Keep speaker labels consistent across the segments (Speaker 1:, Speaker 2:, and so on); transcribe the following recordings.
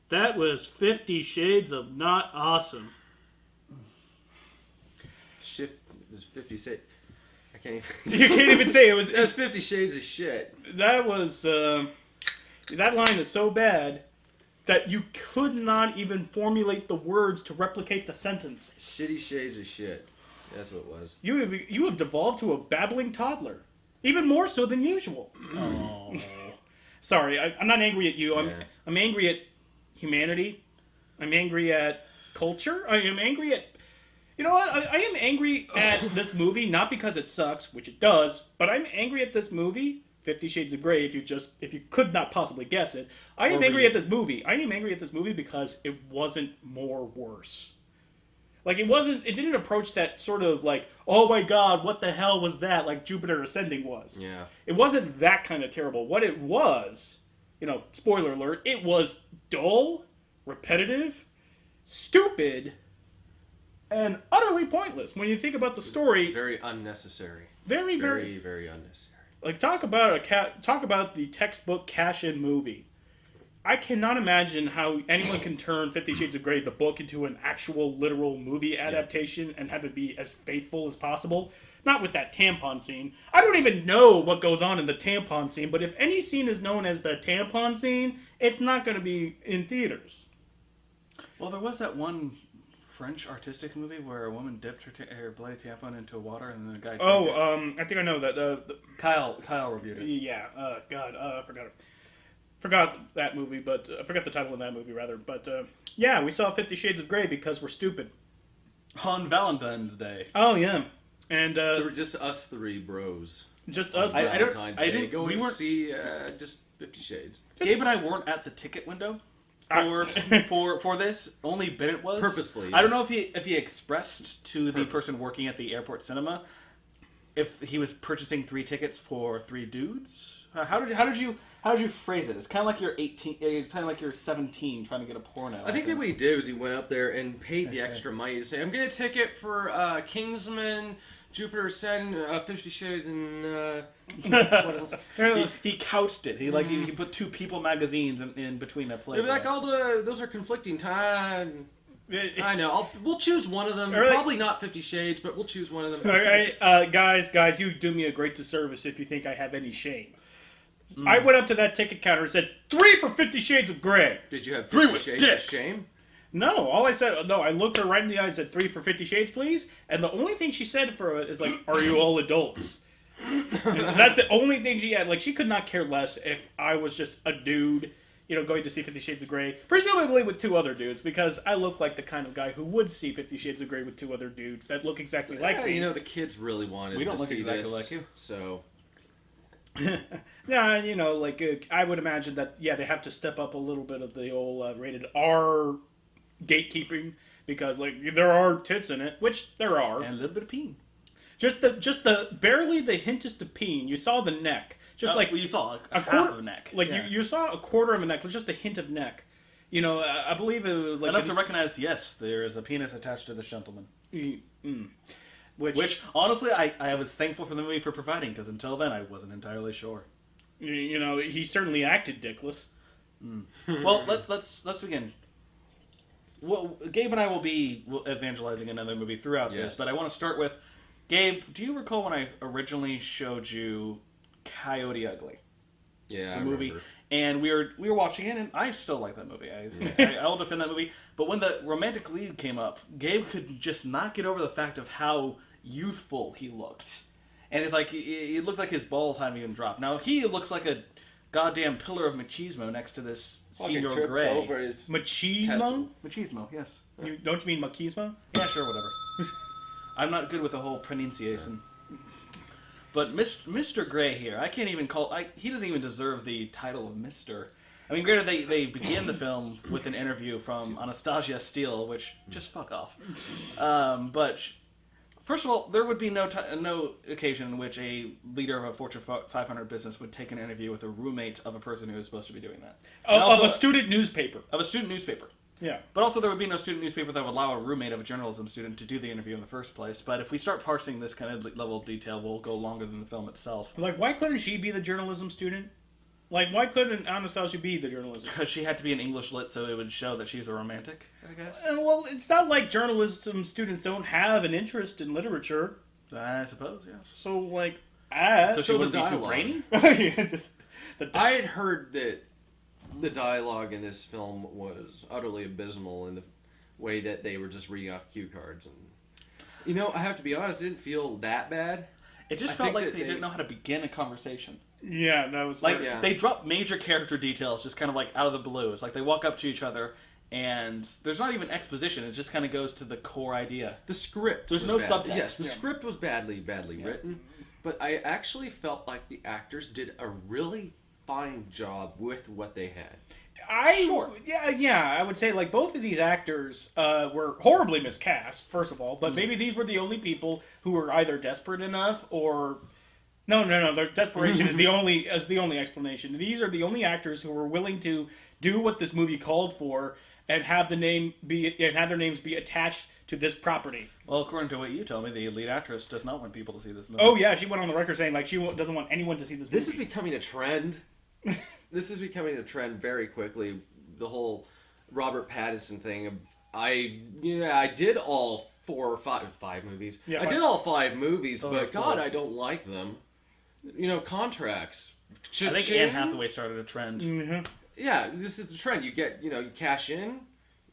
Speaker 1: That was 50 Shades of Not Awesome.
Speaker 2: Shit, it was 56. I can't even.
Speaker 1: You can't even say it was.
Speaker 2: That's 50 Shades of shit.
Speaker 1: That was. That line is so bad that you could not even formulate the words to replicate the sentence.
Speaker 2: Shitty Shades of shit. That's what it was.
Speaker 1: You have devolved to a babbling toddler, even more so than usual. Oh. Sorry, I'm not angry at you. I'm angry at humanity. I'm angry at culture. I am angry at... You know what? I am angry at this movie, not because it sucks, which it does, but I'm angry at this movie, 50 Shades of Grey, if you could not possibly guess it. I am angry at this movie. I am angry at this movie because it wasn't more worse. Like, it didn't approach that sort of like, oh my god, what the hell was that? Like Jupiter Ascending was.
Speaker 2: Yeah.
Speaker 1: It wasn't that kind of terrible. What it was, spoiler alert, it was dull, repetitive, stupid, and utterly pointless. When you think about the story,
Speaker 2: Very unnecessary.
Speaker 1: very
Speaker 2: Very unnecessary.
Speaker 1: like talk about the textbook cash-in movie. I cannot imagine how anyone can turn 50 Shades of Grey, the book, into an actual literal movie adaptation and have it be as faithful as possible. Not with that tampon scene. I don't even know what goes on in the tampon scene, but if any scene is known as the tampon scene, it's not going to be in theaters.
Speaker 3: Well, there was that one French artistic movie where a woman dipped her bloody tampon into water and then the guy...
Speaker 1: I think I know that.
Speaker 3: Kyle reviewed it.
Speaker 1: Yeah, I forgot that movie, but I forgot the title of that movie, rather. But, yeah, we saw 50 Shades of Grey because we're stupid.
Speaker 3: On Valentine's Day.
Speaker 1: Oh, yeah. And,
Speaker 2: There were just us three bros.
Speaker 1: just us.
Speaker 2: We weren't see just 50 Shades.
Speaker 3: Gabe and I weren't at the ticket window for this. Only Bennett was.
Speaker 2: Purposefully,
Speaker 3: I don't
Speaker 2: yes.
Speaker 3: know if he expressed to the person working at the airport cinema if he was purchasing 3 tickets for 3 dudes. How did you phrase it? It's kind of like you're 18, kind of like you're 17 trying to get a porno.
Speaker 2: I think that what he did was he went up there and paid the extra money to say, I'm getting a ticket for Kingsman, Jupiter Ascend, 50 Shades, and what else?
Speaker 3: He couched it. He put 2 People magazines in between that play.
Speaker 2: They'd be like, those are conflicting time. I know. We'll choose one of them.
Speaker 1: Really?
Speaker 2: Probably not 50 Shades, but we'll choose one of them.
Speaker 1: All right, guys, you do me a great disservice if you think I have any shame. I went up to that ticket counter and said, 3 for 50 Shades of Grey.
Speaker 2: Did you have
Speaker 1: 3
Speaker 2: 50
Speaker 1: with
Speaker 2: Shades
Speaker 1: dicks.
Speaker 2: of shame?
Speaker 1: No, all I said, I looked her right in the eye and said, 3 for 50 Shades, please. And the only thing she said for it is like, are you all adults? And that's the only thing she had. Like, she could not care less if I was just a dude, going to see 50 Shades of Grey. Presumably with 2 other dudes, because I look like the kind of guy who would see 50 Shades of Grey with 2 other dudes that look exactly like me.
Speaker 2: The kids really wanted
Speaker 3: We don't
Speaker 2: to
Speaker 3: look
Speaker 2: see
Speaker 3: exactly
Speaker 2: this,
Speaker 3: like you.
Speaker 2: So...
Speaker 1: Yeah, I would imagine that, they have to step up a little bit of the old rated R gatekeeping, because, there are tits in it, which there are.
Speaker 3: And a little bit of peen.
Speaker 1: Just the barely the hintest of peen. You saw the neck. Just
Speaker 3: you saw a
Speaker 1: quarter
Speaker 3: half of a neck.
Speaker 1: You saw a quarter of a neck, just a hint of neck. I believe it was like...
Speaker 3: Enough to recognize, yes, there is a penis attached to this gentleman.
Speaker 1: Which,
Speaker 3: honestly, I was thankful for the movie for providing, because until then, I wasn't entirely sure.
Speaker 1: he certainly acted dickless.
Speaker 3: Well, let's begin. Well, Gabe and I will be evangelizing another movie throughout this, but I want to start with, Gabe, do you recall when I originally showed you Coyote Ugly?
Speaker 2: Yeah,
Speaker 3: the movie.
Speaker 2: Remember.
Speaker 3: And we were watching it, and I still like that movie. I'll defend that movie. But when the romantic lead came up, Gabe could just not get over the fact of how youthful he looked. And it's like, it looked like his balls hadn't even dropped. Now, he looks like a goddamn pillar of machismo next to this Senior Grey.
Speaker 2: Over his
Speaker 1: Machismo?
Speaker 3: Machismo, yes.
Speaker 1: Don't you mean machismo?
Speaker 3: Yeah, sure, whatever. I'm not good with the whole pronunciation. But Mr. Grey here, I can't even call... he doesn't even deserve the title of Mr. I mean, granted, they begin the film with an interview from Anastasia Steele, which, just fuck off. But, first of all, there would be no occasion in which a leader of a Fortune 500 business would take an interview with a roommate of a person who is supposed to be doing that.
Speaker 1: Of a student newspaper.
Speaker 3: Of a student newspaper.
Speaker 1: Yeah.
Speaker 3: But also there would be no student newspaper that would allow a roommate of a journalism student to do the interview in the first place. But if we start parsing this kind of level of detail, we'll go longer than the film itself.
Speaker 1: Why couldn't she be the journalism student? Like, why couldn't Anastasia be the journalist?
Speaker 3: Because she had to be an English lit, so it would show that she's a romantic, I guess.
Speaker 1: Well, it's not like journalism students don't have an interest in literature.
Speaker 3: I suppose, yes.
Speaker 1: So, like,
Speaker 3: So she
Speaker 2: So the
Speaker 3: wouldn't be too
Speaker 2: dialogue.
Speaker 3: brainy?
Speaker 2: I had heard that the dialogue in this film was utterly abysmal in the way that they were just reading off cue cards. And you know, I have to be honest, it didn't feel that bad.
Speaker 3: It just
Speaker 2: I
Speaker 3: felt
Speaker 2: think
Speaker 3: like
Speaker 2: that
Speaker 3: they didn't know how to begin a conversation.
Speaker 1: Yeah, that was
Speaker 3: Like,
Speaker 2: Yeah.
Speaker 3: they drop major character details just kind of like out of the blue. It's like they walk up to each other, and there's not even exposition. It just kind of goes to the core idea.
Speaker 2: The script.
Speaker 3: There's
Speaker 2: was
Speaker 3: no
Speaker 2: bad.
Speaker 3: subtext.
Speaker 2: Yes, the
Speaker 3: Yeah.
Speaker 2: script was badly written, but I actually felt like the actors did a really fine job with what they had.
Speaker 1: I would say like both of these actors were horribly miscast, first of all, but maybe these were the only people who were either desperate enough or no, their desperation is the only explanation. These are the only actors who were willing to do what this movie called for and have their names be attached to this property.
Speaker 3: Well, according to what you told me, the lead actress does not want people to see this movie.
Speaker 1: Oh yeah, she went on the record saying like she doesn't want anyone to see this movie.
Speaker 2: This is becoming a trend. This is becoming a trend very quickly. The whole Robert Pattinson thing. I did all five movies.
Speaker 1: Yeah,
Speaker 2: I did all 5 movies,
Speaker 3: Oh,
Speaker 2: but
Speaker 3: four.
Speaker 2: God, I don't like them. You know, contracts.
Speaker 3: I think Anne Hathaway started a trend.
Speaker 1: Mhm.
Speaker 2: Yeah, this is the trend. You get, you cash in.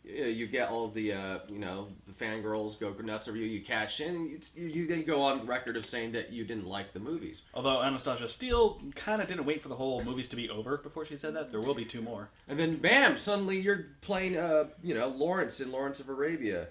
Speaker 2: You get all the, the fangirls go nuts over you. You cash in. You then go on record of saying that you didn't like the movies.
Speaker 3: Although Anastasia Steele kind of didn't wait for the whole movies to be over before she said that. There will be 2 more.
Speaker 2: And then, bam! Suddenly you're playing, Lawrence in Lawrence of Arabia.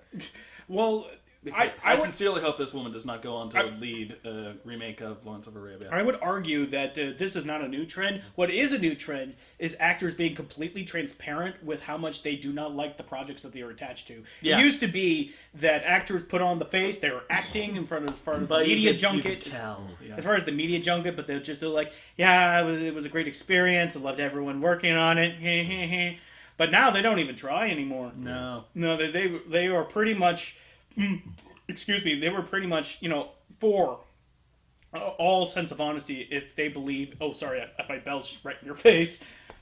Speaker 1: Well,
Speaker 3: I
Speaker 1: I would
Speaker 3: sincerely hope this woman does not go on to lead a remake of Lawrence of Arabia.
Speaker 1: I would argue that this is not a new trend. What is a new trend is actors being completely transparent with how much they do not like the projects that they are attached to.
Speaker 3: Yeah.
Speaker 1: It used to be that actors put on the face, they were acting in front of the
Speaker 3: But
Speaker 1: media
Speaker 3: you
Speaker 1: junket.
Speaker 3: could tell. Yeah.
Speaker 1: As far as the media junket, but they're like, yeah, it was a great experience. I loved everyone working on it. But now they don't even try anymore.
Speaker 3: No.
Speaker 1: No, they are pretty much, excuse me, they were pretty much, for all sense of honesty if they believe, oh, sorry, if I belched right in your face,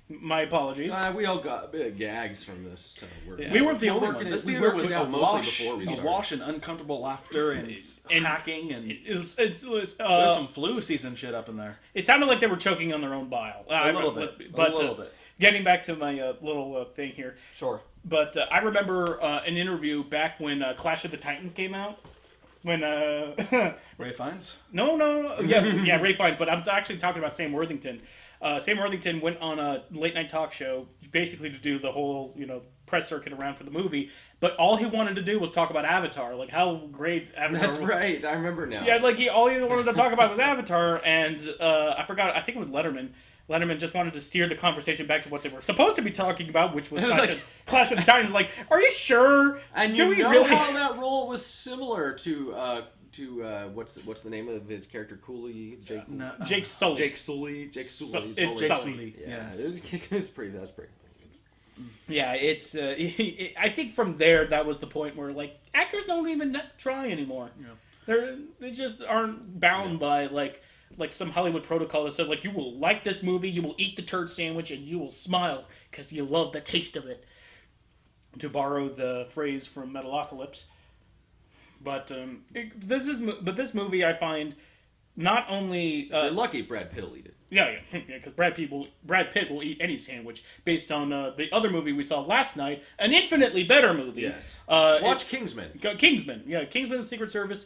Speaker 1: my apologies.
Speaker 2: We all got gags from this. So
Speaker 3: We weren't the
Speaker 2: we're
Speaker 3: only
Speaker 2: working
Speaker 3: ones.
Speaker 2: it-
Speaker 3: This
Speaker 2: we
Speaker 3: theater
Speaker 2: worked
Speaker 3: was
Speaker 2: it out mostly before we started.
Speaker 3: awash in uncomfortable laughter and hacking and
Speaker 1: It's
Speaker 3: there's some flu season shit up in there.
Speaker 1: it sounded like they were choking on their own bile.
Speaker 3: A little bit.
Speaker 1: But
Speaker 3: a little bit.
Speaker 1: getting back to my little thing here,
Speaker 3: Sure.
Speaker 1: but I remember an interview back when Clash of the Titans came out. When
Speaker 3: Ray Fiennes?
Speaker 1: No, yeah, Ray Fiennes. But I was actually talking about Sam Worthington. Sam Worthington went on a late night talk show basically to do the whole press circuit around for the movie. But all he wanted to do was talk about Avatar, like how great Avatar.
Speaker 2: That's right. I remember now.
Speaker 1: Yeah, like all he wanted to talk about was Avatar, and I forgot. I think it was Letterman. Letterman just wanted to steer the conversation back to what they were supposed to be talking about, which was
Speaker 2: It was
Speaker 1: Clash of the Titans. Like, are you sure?
Speaker 2: And
Speaker 1: Do
Speaker 2: you
Speaker 1: we
Speaker 2: know
Speaker 1: really?
Speaker 2: how that role was similar to what's the name of his character? Cooley, Jake.
Speaker 3: No.
Speaker 1: Jake Sully.
Speaker 2: Jake Sully. Jake Sully.
Speaker 1: It's
Speaker 2: Sully.
Speaker 1: Sully.
Speaker 2: Yeah,
Speaker 3: Yes.
Speaker 2: it was pretty. That's pretty.
Speaker 1: Yeah, it's. I think from there that was the point where like actors don't even try anymore.
Speaker 3: Yeah.
Speaker 1: They just aren't bound by like some Hollywood protocol that said like you will like this movie, you will eat the turd sandwich, and you will smile because you love the taste of it. To borrow the phrase from Metalocalypse. But this movie I find not only
Speaker 2: You're lucky Brad Pitt will eat it.
Speaker 1: yeah, because Brad Pitt will eat any sandwich based on the other movie we saw last night, an infinitely better movie.
Speaker 2: Yes.
Speaker 1: Watch
Speaker 2: Kingsman.
Speaker 1: Kingsman. Yeah, Kingsman: The Secret Service.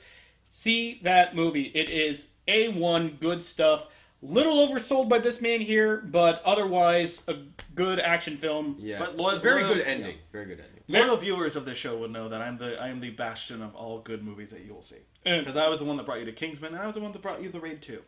Speaker 1: See that movie. It is A1 good stuff. Little oversold by this man here, but otherwise a good action film.
Speaker 2: Yeah.
Speaker 3: But
Speaker 2: very
Speaker 3: loyal-
Speaker 2: good ending. Very good ending.
Speaker 3: Loyal viewers of this show would know that I am the bastion of all good movies that you will see. Because I was the one that brought you to Kingsman, and I was the one that brought you The Raid 2.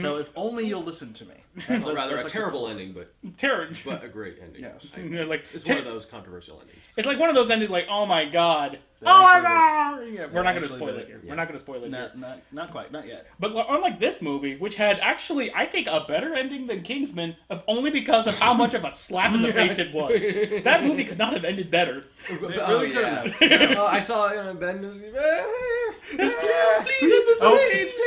Speaker 3: So if only you'll listen to me.
Speaker 2: Well, rather
Speaker 3: That's
Speaker 2: a
Speaker 3: like
Speaker 2: terrible
Speaker 3: the-
Speaker 2: ending, but
Speaker 1: Terror.
Speaker 2: a great ending.
Speaker 3: Yes.
Speaker 1: Like
Speaker 2: It's one of those controversial endings.
Speaker 1: it's like one of those endings like, oh my god.
Speaker 3: They
Speaker 1: Oh my
Speaker 3: actually
Speaker 1: god! Yeah, we're not going to
Speaker 3: actually
Speaker 1: spoil
Speaker 3: did
Speaker 1: it
Speaker 3: it.
Speaker 1: here.
Speaker 2: Yeah.
Speaker 1: We're not going to spoil it here.
Speaker 3: Not quite, not yet.
Speaker 1: But unlike this movie, which had actually, I think, a better ending than Kingsman, only because of how much of a slap in the face it was. That movie could not have ended better.
Speaker 2: It
Speaker 3: really couldn't have.
Speaker 2: I saw Ben.
Speaker 1: Please,
Speaker 2: please,
Speaker 1: Oh.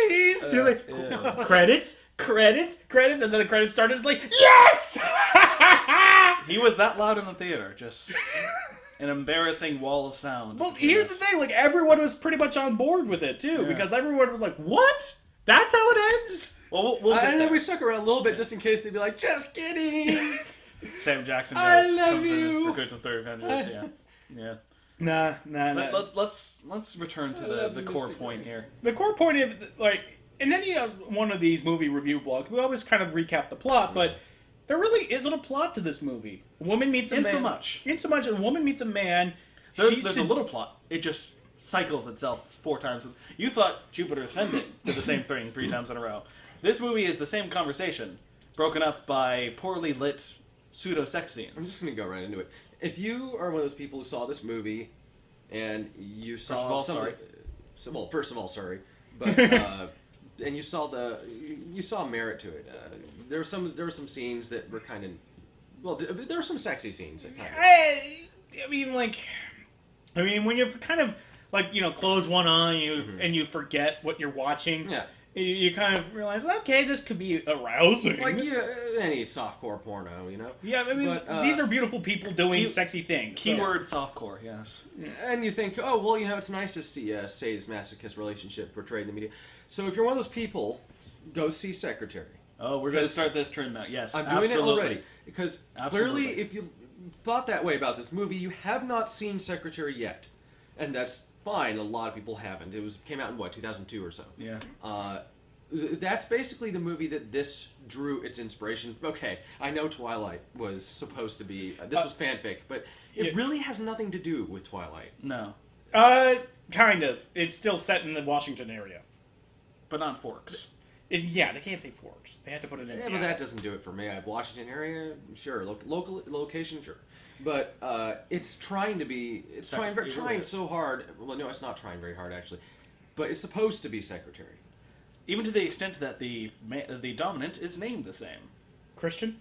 Speaker 2: please.
Speaker 1: You're like,
Speaker 3: Yeah.
Speaker 1: credits, credits, and then the credits started. It's like, yes!
Speaker 3: He was that loud in the theater, just an embarrassing wall of sound.
Speaker 1: Well, here's the thing, like, everyone was pretty much on board with it, too,
Speaker 3: Yeah.
Speaker 1: because everyone was like, what? That's how it ends?
Speaker 3: Well, we'll get
Speaker 2: And then
Speaker 3: there.
Speaker 2: we stuck around a little bit just in case they'd be like, just kidding.
Speaker 3: Sam Jackson
Speaker 2: I
Speaker 3: goes,
Speaker 2: love
Speaker 3: comes in
Speaker 2: you.
Speaker 3: and recruits the Third Avengers. Yeah.
Speaker 1: Nah.
Speaker 3: Let's return to
Speaker 2: love
Speaker 3: the
Speaker 2: you,
Speaker 3: core
Speaker 2: Mr.
Speaker 3: point here.
Speaker 1: The core point of, like, in any one of these movie review vlogs, we always kind of recap the plot, but there really isn't a plot to this movie. A woman meets a man. In so much, a woman meets a man.
Speaker 3: There's a little plot. It just cycles itself 4 times. You thought Jupiter Ascending did the same thing 3 times in a row. This movie is the same conversation, broken up by poorly lit pseudo-sex
Speaker 2: I'm
Speaker 3: scenes.
Speaker 2: just gonna go right into it. If you are one of those people who saw this movie and you saw
Speaker 3: First of all,
Speaker 2: some,
Speaker 3: sorry.
Speaker 2: well, first of all, sorry, but and you saw merit to it. There were some scenes that were kind of, well, there were some sexy scenes that kind of.
Speaker 1: I mean, when you kind of, like, you know, close one eye and you forget what you're watching,
Speaker 2: Yeah.
Speaker 1: you kind of realize, okay, this could be arousing.
Speaker 2: Like any softcore porno, you know.
Speaker 1: Yeah, I mean,
Speaker 2: But,
Speaker 1: these are beautiful people doing
Speaker 3: Key-
Speaker 1: sexy things. so-
Speaker 3: Keyword softcore, yes.
Speaker 2: And you think, oh well, you know, it's nice to see a sadist-masochist relationship portrayed in the media. So if you're one of those people, go see Secretary.
Speaker 3: Oh, we're going to
Speaker 2: 'Cause
Speaker 3: start this trend now. Yes,
Speaker 2: I'm doing
Speaker 3: absolutely.
Speaker 2: it already because
Speaker 3: Absolutely.
Speaker 2: clearly, if you thought that way about this movie, you have not seen Secretary yet, and that's fine. A lot of people haven't. It came out in what 2002 or so.
Speaker 3: Yeah.
Speaker 2: That's basically the movie that this drew its inspiration. Okay, I know Twilight was supposed to be this was fanfic, but it
Speaker 1: yeah.
Speaker 2: really has nothing to do with Twilight.
Speaker 3: No,
Speaker 1: Kind of. It's still set in the Washington area.
Speaker 3: but not Forks.
Speaker 1: Yeah, they can't say Forks. They have to put it in
Speaker 2: Yeah,
Speaker 1: Seattle.
Speaker 2: but that doesn't do it for me. I have Washington area, sure. Local location, sure. But it's trying to be. It's trying
Speaker 3: Secretary.
Speaker 2: so hard. Well, no, it's not trying very hard actually. But it's supposed to be Secretary.
Speaker 3: Even to the extent that the dominant is named the same,
Speaker 1: Christian?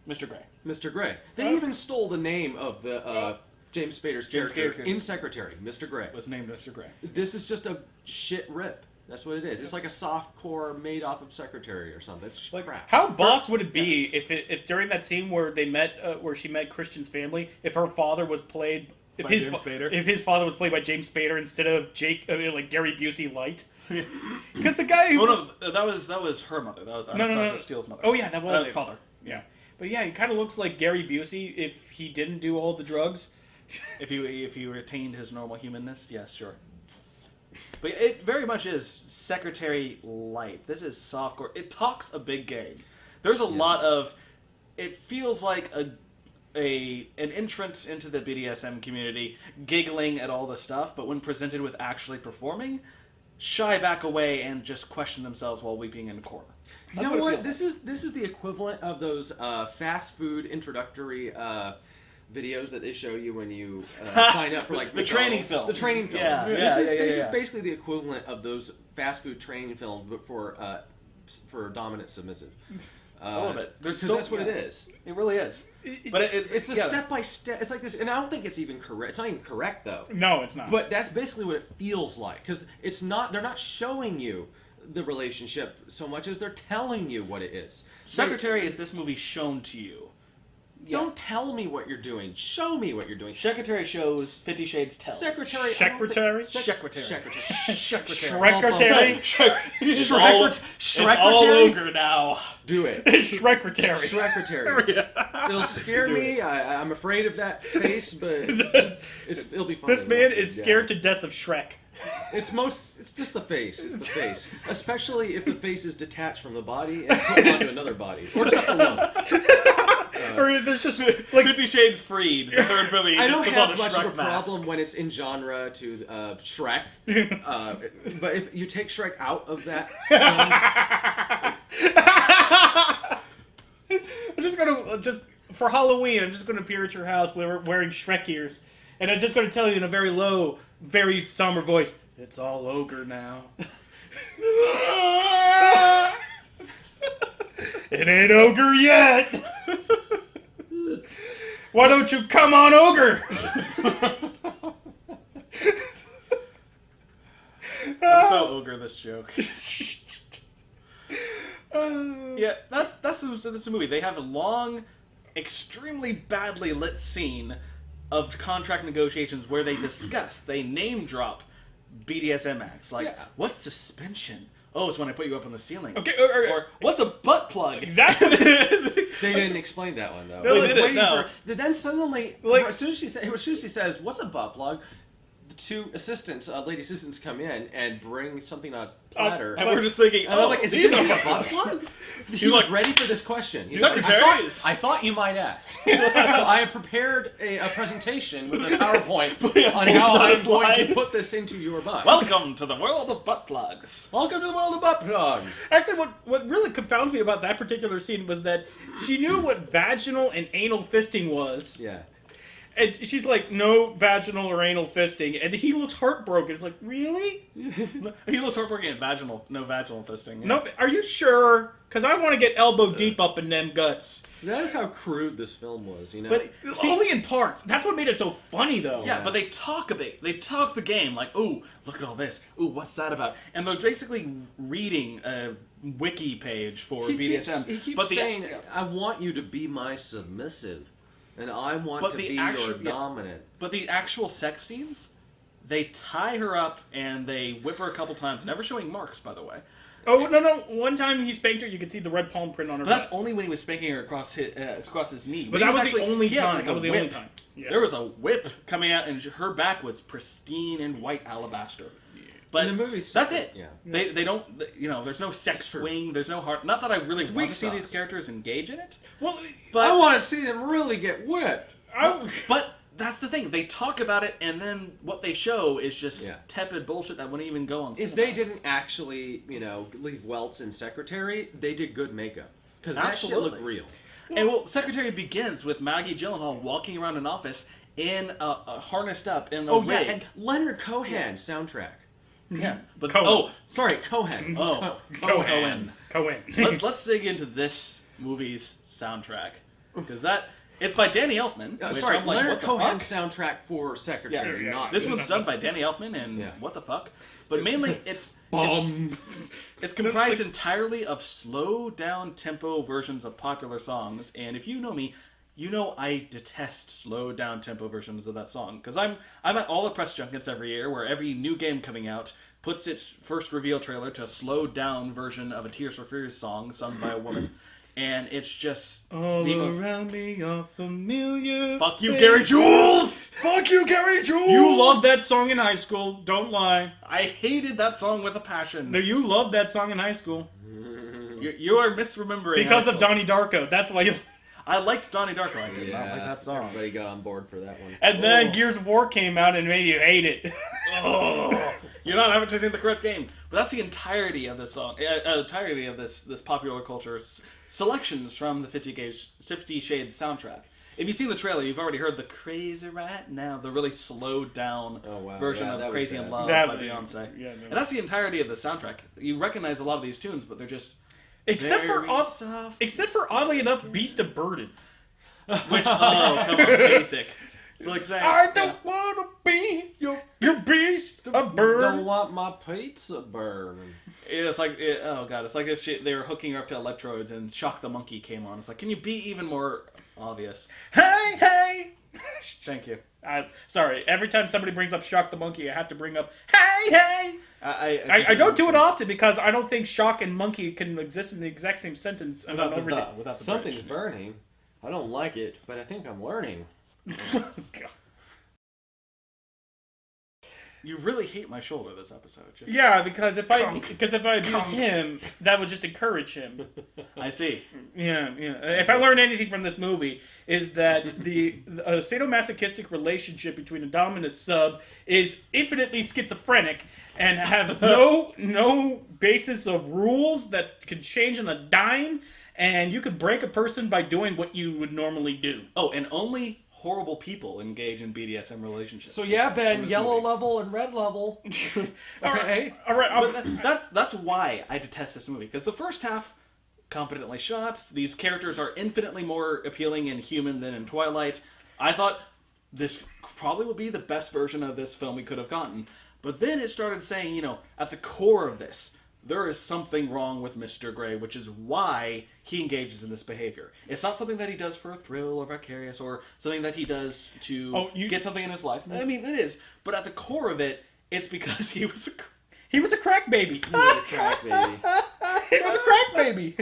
Speaker 3: Mr. Gray.
Speaker 2: Mr. Gray. They
Speaker 1: Oh.
Speaker 2: even stole the name of the James Spader's
Speaker 3: James
Speaker 2: character
Speaker 3: Spader.
Speaker 2: in Secretary, Mr. Gray.
Speaker 3: Was named Mr. Gray.
Speaker 2: This is just a shit rip. That's what it is. It's like a soft core made off of Secretary or something. It's just
Speaker 1: Like,
Speaker 2: crap.
Speaker 1: how boss would it be if during that scene where they met, where she met Christian's family, if her father was played,
Speaker 3: By James Spader?
Speaker 1: if his father was played by James Spader instead of like Gary Busey light, because the guy who
Speaker 3: Oh no, that was her mother. That was Anastasia Steele's mother.
Speaker 1: Oh yeah, that was it.
Speaker 3: father.
Speaker 1: Yeah, but yeah, he kind of looks like Gary Busey if he didn't do all the drugs.
Speaker 3: If he retained his normal humanness, yes, sure. But it very much is Secretary light. This is softcore. It talks a big game. There's a lot of. It feels like an entrant into the BDSM community, giggling at all the stuff, but when presented with actually performing, shy back away and just question themselves while weeping in a corner.
Speaker 2: You
Speaker 3: That's
Speaker 2: know
Speaker 3: it
Speaker 2: what?
Speaker 3: feels
Speaker 2: This is the equivalent of those fast food introductory videos that they show you when you sign up for like
Speaker 3: The training
Speaker 2: McDonald's.
Speaker 3: films.
Speaker 2: The training films.
Speaker 3: Yeah,
Speaker 2: This is
Speaker 3: yeah.
Speaker 2: basically the equivalent of those fast food training films, but for dominant submissive.
Speaker 3: All of it.
Speaker 2: Because
Speaker 3: There's so-
Speaker 2: that's what it
Speaker 3: yeah.
Speaker 2: is.
Speaker 3: It really is. But
Speaker 2: It's a
Speaker 3: yeah.
Speaker 2: step by step. It's like this, and I don't think it's even correct. It's not even correct though.
Speaker 1: No, it's not.
Speaker 2: But that's basically what it feels like, because it's not. They're not showing you the relationship so much as they're telling you what it is.
Speaker 3: Secretary is this movie shown to you.
Speaker 2: Don't tell me what you're doing. Show me what you're doing.
Speaker 3: Secretary shows 50 Shades tells.
Speaker 2: Secretary.
Speaker 1: Secretary?
Speaker 3: Secretary.
Speaker 1: Shrekretary?
Speaker 3: It's all
Speaker 2: Shrekretary?
Speaker 3: ogre now.
Speaker 2: Do it.
Speaker 1: Shrekretary.
Speaker 2: Shrekretary. It'll scare me. I'm afraid of that face, but it'll be fun.
Speaker 1: This man is scared to death of Shrek.
Speaker 2: It's just the face. It's the face. Especially if the face is detached from the body and put onto another body. Or just alone.
Speaker 1: Or there's just
Speaker 3: Like 50 Shades Freed, the third movie.
Speaker 2: I
Speaker 3: just
Speaker 2: don't
Speaker 3: puts
Speaker 2: have
Speaker 3: on
Speaker 2: much
Speaker 3: Shrek
Speaker 2: of a
Speaker 3: mask.
Speaker 2: problem when it's in genre to Shrek. But if you take Shrek out of that
Speaker 1: I'm just gonna for Halloween. I'm just gonna appear at your house wearing Shrek ears, and I'm just gonna tell you in a very low, very somber voice, "It's all ogre now." It ain't ogre yet. Why don't you come on, ogre?
Speaker 3: I'm so ogre this joke. Yeah, that's the movie. They have a long, extremely badly lit scene of contract negotiations where they name drop BDSM acts. Like,
Speaker 2: Yeah.
Speaker 3: what's suspension? Oh, it's when I put you up on the ceiling.
Speaker 1: Okay,
Speaker 3: Or what's a butt plug?
Speaker 1: that's
Speaker 2: They didn't explain that one though.
Speaker 1: No,
Speaker 2: I
Speaker 1: they
Speaker 2: was
Speaker 1: didn't,
Speaker 2: waiting
Speaker 3: no.
Speaker 2: for. Then suddenly,
Speaker 1: Like-
Speaker 2: as soon as she says, "What's a butt plug?" The two assistants, lady assistants, come in and bring something on a platter.
Speaker 3: And we're just thinking,
Speaker 2: And
Speaker 3: oh,
Speaker 2: I'm like, is he
Speaker 3: these
Speaker 2: gonna
Speaker 3: are
Speaker 2: be a butt plug? He
Speaker 3: He's
Speaker 2: was
Speaker 3: like,
Speaker 2: ready for this question. He's
Speaker 3: Secretary?
Speaker 2: I thought you might ask. So I have prepared a presentation with a PowerPoint on how I'm going to put this into your butt.
Speaker 3: welcome to the world of butt plugs.
Speaker 2: Welcome to the world of butt plugs.
Speaker 1: Actually, what really confounds me about that particular scene was that she knew what vaginal and anal fisting was.
Speaker 2: Yeah.
Speaker 1: And she's like, no vaginal or anal fisting. And he looks heartbroken. It's like, really?
Speaker 3: He looks heartbroken at no vaginal fisting. Yeah.
Speaker 1: No, are you sure? Because I want to get elbow deep up in them guts.
Speaker 2: That is how crude this film was, you know.
Speaker 3: But see,
Speaker 1: Only in parts. That's what made it so funny, though.
Speaker 3: yeah, but they talk a bit. They talk the game like, "Ooh, look at all this. Ooh, what's that about?" And they're basically reading a wiki page for BDSM.
Speaker 2: He keeps
Speaker 3: but
Speaker 2: saying, "I want you to be my submissive, and I want
Speaker 3: But
Speaker 2: to
Speaker 3: the
Speaker 2: be
Speaker 3: actual-
Speaker 2: your
Speaker 3: yeah.
Speaker 2: dominant."
Speaker 3: But the actual sex scenes, they tie her up and they whip her a couple times, never showing marks, by the way.
Speaker 1: Oh, no. One time he spanked her, you could see the red palm print on her
Speaker 3: But that's
Speaker 1: butt.
Speaker 3: only when he was spanking her across his knee.
Speaker 1: But that was
Speaker 3: actually-
Speaker 1: the only
Speaker 3: he had,
Speaker 1: time.
Speaker 3: like,
Speaker 1: That
Speaker 3: a
Speaker 1: was the
Speaker 3: whip.
Speaker 1: only time. Yeah.
Speaker 3: There was a whip coming out, and her back was pristine and white alabaster. But
Speaker 2: In the movie's
Speaker 3: that's
Speaker 2: separate,
Speaker 3: it.
Speaker 2: yeah.
Speaker 3: They don't. There's no sex swing. There's no heart. Not that I really want
Speaker 2: weak
Speaker 3: to see
Speaker 2: sauce.
Speaker 3: these characters engage in it.
Speaker 1: Well,
Speaker 3: But
Speaker 2: I want to see them really get whipped.
Speaker 3: But that's the thing. They talk about it, and then what they show is just
Speaker 2: Yeah.
Speaker 3: tepid bullshit that wouldn't even go on.
Speaker 2: If they
Speaker 3: Cinemax.
Speaker 2: didn't actually, leave welts in Secretary, they did good makeup because that shit
Speaker 3: Absolutely.
Speaker 2: looked real.
Speaker 3: And Secretary begins with Maggie Gyllenhaal walking around an office in harnessed up in a
Speaker 2: Oh yeah,
Speaker 3: rig.
Speaker 2: and Leonard Cohen soundtrack.
Speaker 3: Yeah, but
Speaker 1: Cohen.
Speaker 2: Sorry, Cohen.
Speaker 3: Cohen.
Speaker 1: Cohen.
Speaker 3: Let's dig into this movie's soundtrack because it's by Danny Elfman. which
Speaker 2: Sorry,
Speaker 3: I'm like,
Speaker 2: Leonard
Speaker 3: what the
Speaker 2: Cohen
Speaker 3: fuck?
Speaker 2: soundtrack for Secretary,
Speaker 1: Yeah.
Speaker 2: not
Speaker 3: This one's done by Danny Elfman, and
Speaker 2: Yeah.
Speaker 3: what the fuck? But mainly, it's comprised entirely of slow down tempo versions of popular songs. And if you know me, you know I detest slow down tempo versions of that song because I'm at all the press junkets every year where every new game coming out puts its first reveal trailer to a slowed down version of a Tears for Fears song sung by a woman. And it's just
Speaker 1: All
Speaker 3: the most-
Speaker 1: around me are familiar.
Speaker 3: Fuck you,
Speaker 1: faces.
Speaker 3: Gary Jules! Fuck you, Gary Jules!
Speaker 1: You loved that song in high school. Don't lie.
Speaker 3: I hated that song with a passion.
Speaker 1: No, you loved that song in high school
Speaker 3: You are misremembering.
Speaker 1: because
Speaker 3: high
Speaker 1: of
Speaker 3: school.
Speaker 1: Donnie Darko. That's why you.
Speaker 3: I liked Donnie Darko. I did
Speaker 2: Yeah,
Speaker 3: not like that song.
Speaker 2: everybody got on board for that one.
Speaker 1: And then
Speaker 3: Oh.
Speaker 1: Gears of War came out and made you hate it.
Speaker 3: Oh, you're not advertising the correct game. But that's the entirety of this song. Entirety of this popular culture selections from the 50 Shades soundtrack. If you've seen the trailer, you've already heard the "Crazy Right Now," the really slowed down
Speaker 2: Oh, wow.
Speaker 3: version
Speaker 2: Yeah,
Speaker 3: of
Speaker 2: that was
Speaker 3: "Crazy in
Speaker 2: bad.
Speaker 3: Love"
Speaker 1: That
Speaker 3: by
Speaker 1: was-
Speaker 3: Beyonce.
Speaker 1: yeah, no.
Speaker 3: And that's the entirety of the soundtrack. You recognize a lot of these tunes, but they're just
Speaker 1: Except
Speaker 3: very
Speaker 1: for
Speaker 3: soft.
Speaker 1: except for oddly enough, Beast of Burden.
Speaker 3: Which come on, basic. It's like saying,
Speaker 1: I don't wanna be your beast of
Speaker 2: Don't
Speaker 1: burden.
Speaker 2: want my pizza burning.
Speaker 3: It's like, oh god, it's like if they were hooking her up to electrodes and Shock the Monkey came on. It's like, can you be even more obvious?
Speaker 1: Hey.
Speaker 3: Thank you.
Speaker 1: Sorry, every time somebody brings up Shock the Monkey, I have to bring up hey. I don't do it
Speaker 3: understand.
Speaker 1: often because I don't think Shock and Monkey can exist in the exact same sentence. And
Speaker 3: Without
Speaker 1: I'm
Speaker 3: the,
Speaker 1: over
Speaker 3: without the
Speaker 2: Something's
Speaker 3: bridge.
Speaker 2: burning. I don't like it, but I think I'm learning.
Speaker 1: God.
Speaker 3: You really hate my shoulder this episode. Just,
Speaker 1: Yeah, because if I
Speaker 3: Conk.
Speaker 1: abuse
Speaker 3: Conk.
Speaker 1: him, that would just encourage him.
Speaker 3: I see.
Speaker 1: Yeah. If I learn anything from this movie, is that the sadomasochistic relationship between a dom and a sub is infinitely schizophrenic and have no basis of rules that could change on a dime, and you could break a person by doing what you would normally do.
Speaker 3: Oh, and only horrible people engage in BDSM relationships.
Speaker 2: So yeah,
Speaker 3: In
Speaker 2: Ben,
Speaker 3: this
Speaker 2: yellow
Speaker 3: movie.
Speaker 2: level and red level. Okay.
Speaker 1: All right.
Speaker 3: But that's why I detest this movie, because the first half, competently shot. These characters are infinitely more appealing and human than in Twilight. I thought this probably would be the best version of this film we could have gotten. But then it started saying, at the core of this, there is something wrong with Mr. Grey, which is why he engages in this behavior. It's not something that he does for a thrill or vicarious or something that he does to get something in his life. I mean, it is. But at the core of it, it's because he was
Speaker 1: a crack baby.
Speaker 2: He was a crack baby.
Speaker 1: He was a crack baby.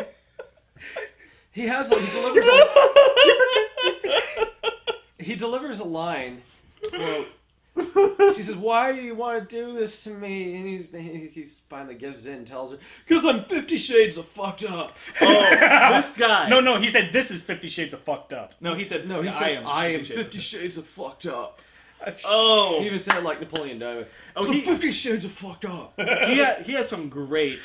Speaker 2: He delivers a line. Quote, she says, "Why do you want to do this to me?" And he finally gives in and tells her, "Because I'm 50 Shades of fucked up."
Speaker 3: Oh, this guy.
Speaker 1: No, he said, "This is 50 Shades of fucked up."
Speaker 3: No, he said,
Speaker 2: I am 50 Shades of fucked up.
Speaker 3: Oh.
Speaker 2: He even said it like Napoleon Dynamite.
Speaker 3: Oh,
Speaker 2: 50 Shades of fucked up.
Speaker 3: He has some great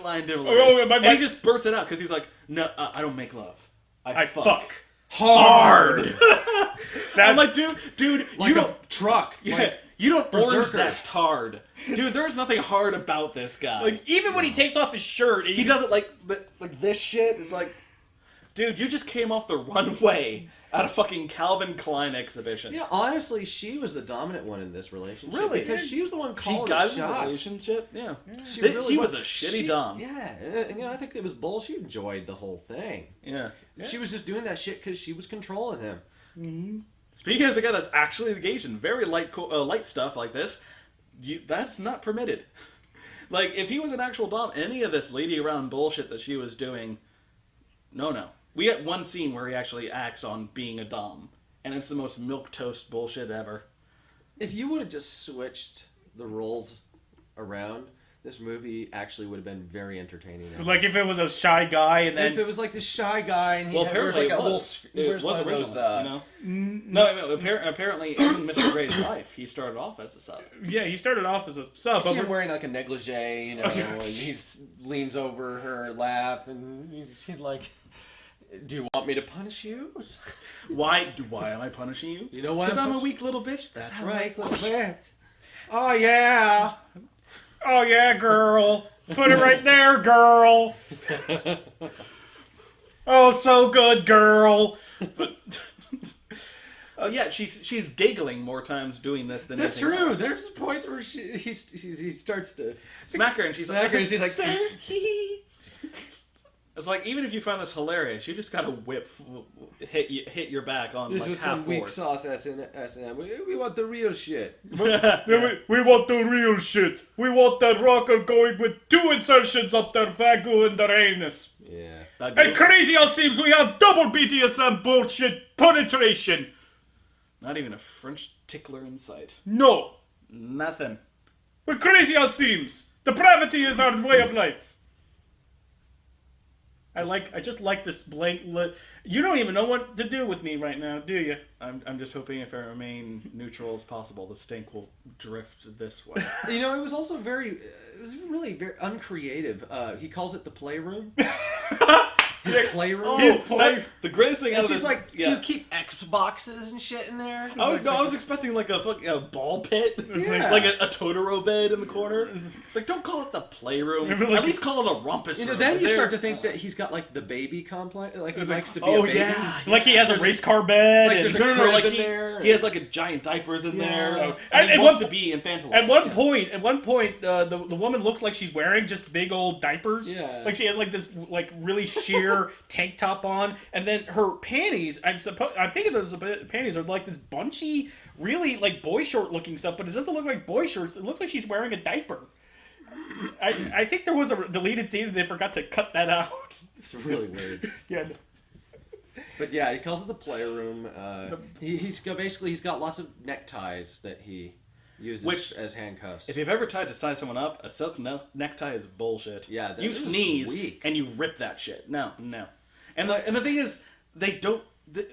Speaker 3: line deliveries.
Speaker 1: And
Speaker 3: he just bursts it out because he's like, "No, I don't make love. I fuck.
Speaker 1: Hard."
Speaker 3: I'm like, dude,
Speaker 2: Like
Speaker 3: you
Speaker 2: a
Speaker 3: don't
Speaker 2: truck.
Speaker 3: Yeah,
Speaker 2: Like,
Speaker 3: you don't orange
Speaker 2: Berserker.
Speaker 3: zest hard, dude. There's nothing hard about this guy.
Speaker 1: Like, even when he takes off his shirt,
Speaker 3: he does it like this shit. It's like, dude, you just came off the runway at a fucking Calvin Klein exhibition.
Speaker 2: yeah, honestly, she was the dominant one in this relationship.
Speaker 3: Really?
Speaker 2: Because she was the one
Speaker 3: She
Speaker 2: calling the
Speaker 3: guided the
Speaker 2: shots.
Speaker 3: relationship. Yeah,
Speaker 2: She
Speaker 3: he was a shitty dom.
Speaker 2: Yeah, and I think it was bull. She enjoyed the whole thing.
Speaker 3: Yeah.
Speaker 2: She was just doing that shit because she was controlling him.
Speaker 3: Speaking as a guy that's actually engaged in very light stuff like this, that's not permitted. Like, if he was an actual dom, any of this lady around bullshit that she was doing, no. We get one scene where he actually acts on being a dom, and it's the most milquetoast bullshit ever.
Speaker 2: If you would have just switched the roles around, this movie actually would have been very entertaining.
Speaker 1: like, if it was a shy guy and then...
Speaker 2: If it was like this shy guy and he
Speaker 3: Well,
Speaker 2: wears
Speaker 3: apparently
Speaker 2: like a whole...
Speaker 3: it was originally, No, I mean, apparently in Mr. Gray's life, he started off as a sub.
Speaker 1: Yeah, he started off as a sub.
Speaker 2: I see him wearing like a negligee, you know, and he leans over her lap and she's like, "Do you want me to punish you?"
Speaker 3: Why am I punishing you?
Speaker 2: You know why?
Speaker 3: Because I'm a weak little bitch.
Speaker 2: That's right, little bitch. Oh yeah.
Speaker 1: Oh, yeah, girl. Put it right there, girl. Oh, so good, girl.
Speaker 3: Oh yeah, she's giggling more times doing this than
Speaker 2: That's
Speaker 3: anything
Speaker 2: true.
Speaker 3: else.
Speaker 2: There's points where he starts to
Speaker 3: Smack her and she's
Speaker 2: smack her and she's like,
Speaker 3: "Sir, hee." It's like, even if you find this hilarious, you just gotta hit your back on
Speaker 2: "This
Speaker 3: like
Speaker 2: was
Speaker 3: half
Speaker 2: some weak
Speaker 3: force.
Speaker 2: sauce S&M. We want the real shit."
Speaker 1: We want the real shit. We want that rocker going with 2 insertions up their vagu and their anus.
Speaker 2: Yeah.
Speaker 1: And crazy as seems we have double BDSM bullshit penetration.
Speaker 3: Not even a French tickler in sight.
Speaker 1: No.
Speaker 3: Nothing.
Speaker 1: But crazy as seems, depravity is our way of life. I just like this blank look. You don't even know what to do with me right now, do you?
Speaker 3: I'm just hoping if I remain neutral as possible, the stink will drift this way.
Speaker 2: You know, it was also it was really very uncreative. He calls it the playroom. His playroom.
Speaker 3: The greatest thing out
Speaker 2: And
Speaker 3: of
Speaker 2: she's
Speaker 3: this,
Speaker 2: like,
Speaker 3: yeah.
Speaker 2: "Do you keep Xboxes and shit in there?"
Speaker 3: I was expecting like a fucking ball pit,
Speaker 2: Yeah.
Speaker 3: like a Totoro bed in the corner. Like, don't call it the playroom. At least call it a rumpus
Speaker 2: You know,
Speaker 3: room.
Speaker 2: then you
Speaker 3: There-
Speaker 2: start to think that he's got like the baby complex, like he likes to be
Speaker 3: Oh
Speaker 2: a baby.
Speaker 3: yeah,
Speaker 1: Like he has a race car bed.
Speaker 2: like
Speaker 1: and
Speaker 2: there's a
Speaker 3: no,
Speaker 2: crib
Speaker 3: like
Speaker 2: in
Speaker 3: he,
Speaker 2: there.
Speaker 3: he has like a giant diapers in there,
Speaker 2: Yeah.
Speaker 3: and he
Speaker 1: At
Speaker 3: wants
Speaker 1: one
Speaker 3: to be infantilized.
Speaker 1: At one point, the woman looks like she's wearing just big old diapers.
Speaker 2: Yeah.
Speaker 1: Like she has like this like really sheer tank top on, and then her panties. I'm thinking those panties are like this bunchy, really like boy short looking stuff, but it doesn't look like boy shorts. It looks like she's wearing a diaper. I think there was a deleted scene and they forgot to cut that out.
Speaker 2: It's really weird.
Speaker 1: Yeah.
Speaker 2: But yeah, he calls it the playroom. He's got lots of neckties that he uses as handcuffs.
Speaker 3: If you've ever tried to tie someone up, a silk necktie is bullshit.
Speaker 2: Yeah,
Speaker 3: you
Speaker 2: this is
Speaker 3: sneeze
Speaker 2: weak.
Speaker 3: and you rip that shit. No. And the thing is, they don't.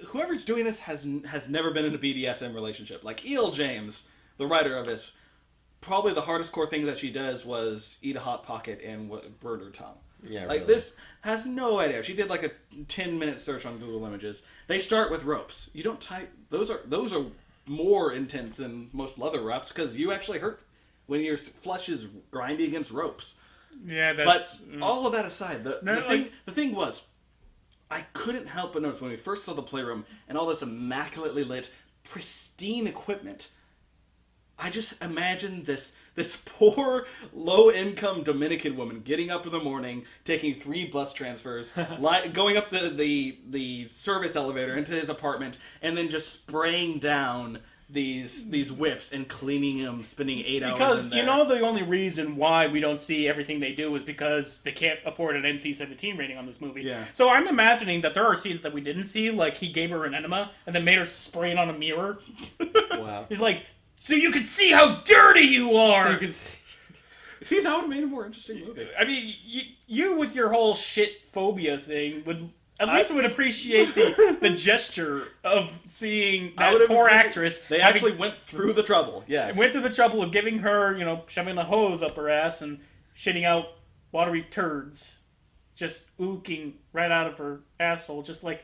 Speaker 3: Whoever's doing this has never been in a BDSM relationship. Like E.L. James, the writer of this, probably the hardest core thing that she does was eat a hot pocket and burn her tongue.
Speaker 2: Yeah,
Speaker 3: like
Speaker 2: really.
Speaker 3: this has no idea. She did like a 10-minute search on Google Images. They start with ropes. You don't tie those are more intense than most leather wraps because you actually hurt when your flesh is grinding against ropes.
Speaker 1: Yeah, that's.
Speaker 3: But all of that aside, the thing was, I couldn't help but notice when we first saw the playroom and all this immaculately lit, pristine equipment. I just imagine this poor low income Dominican woman getting up in the morning, taking 3 bus transfers, going up the service elevator into his apartment, and then just spraying down these whips and cleaning them, spending 8 hours
Speaker 1: Because
Speaker 3: in there.
Speaker 1: the only reason why we don't see everything they do is because they can't afford an NC-17 rating on this movie.
Speaker 3: Yeah.
Speaker 1: So I'm imagining that there are scenes that we didn't see, like he gave her an enema and then made her spray it on a mirror.
Speaker 2: Wow.
Speaker 1: He's like, so you can see how dirty you are.
Speaker 2: So you can see.
Speaker 3: See, that would have made a more interesting movie.
Speaker 1: I mean, you with your whole shit phobia thing would appreciate the gesture of seeing
Speaker 3: I
Speaker 1: that
Speaker 3: would've
Speaker 1: poor
Speaker 3: appreciated-
Speaker 1: actress.
Speaker 3: They actually went through the trouble. Yes.
Speaker 1: went through the trouble of giving her, shoving a hose up her ass and shitting out watery turds, just ooking right out of her asshole, just like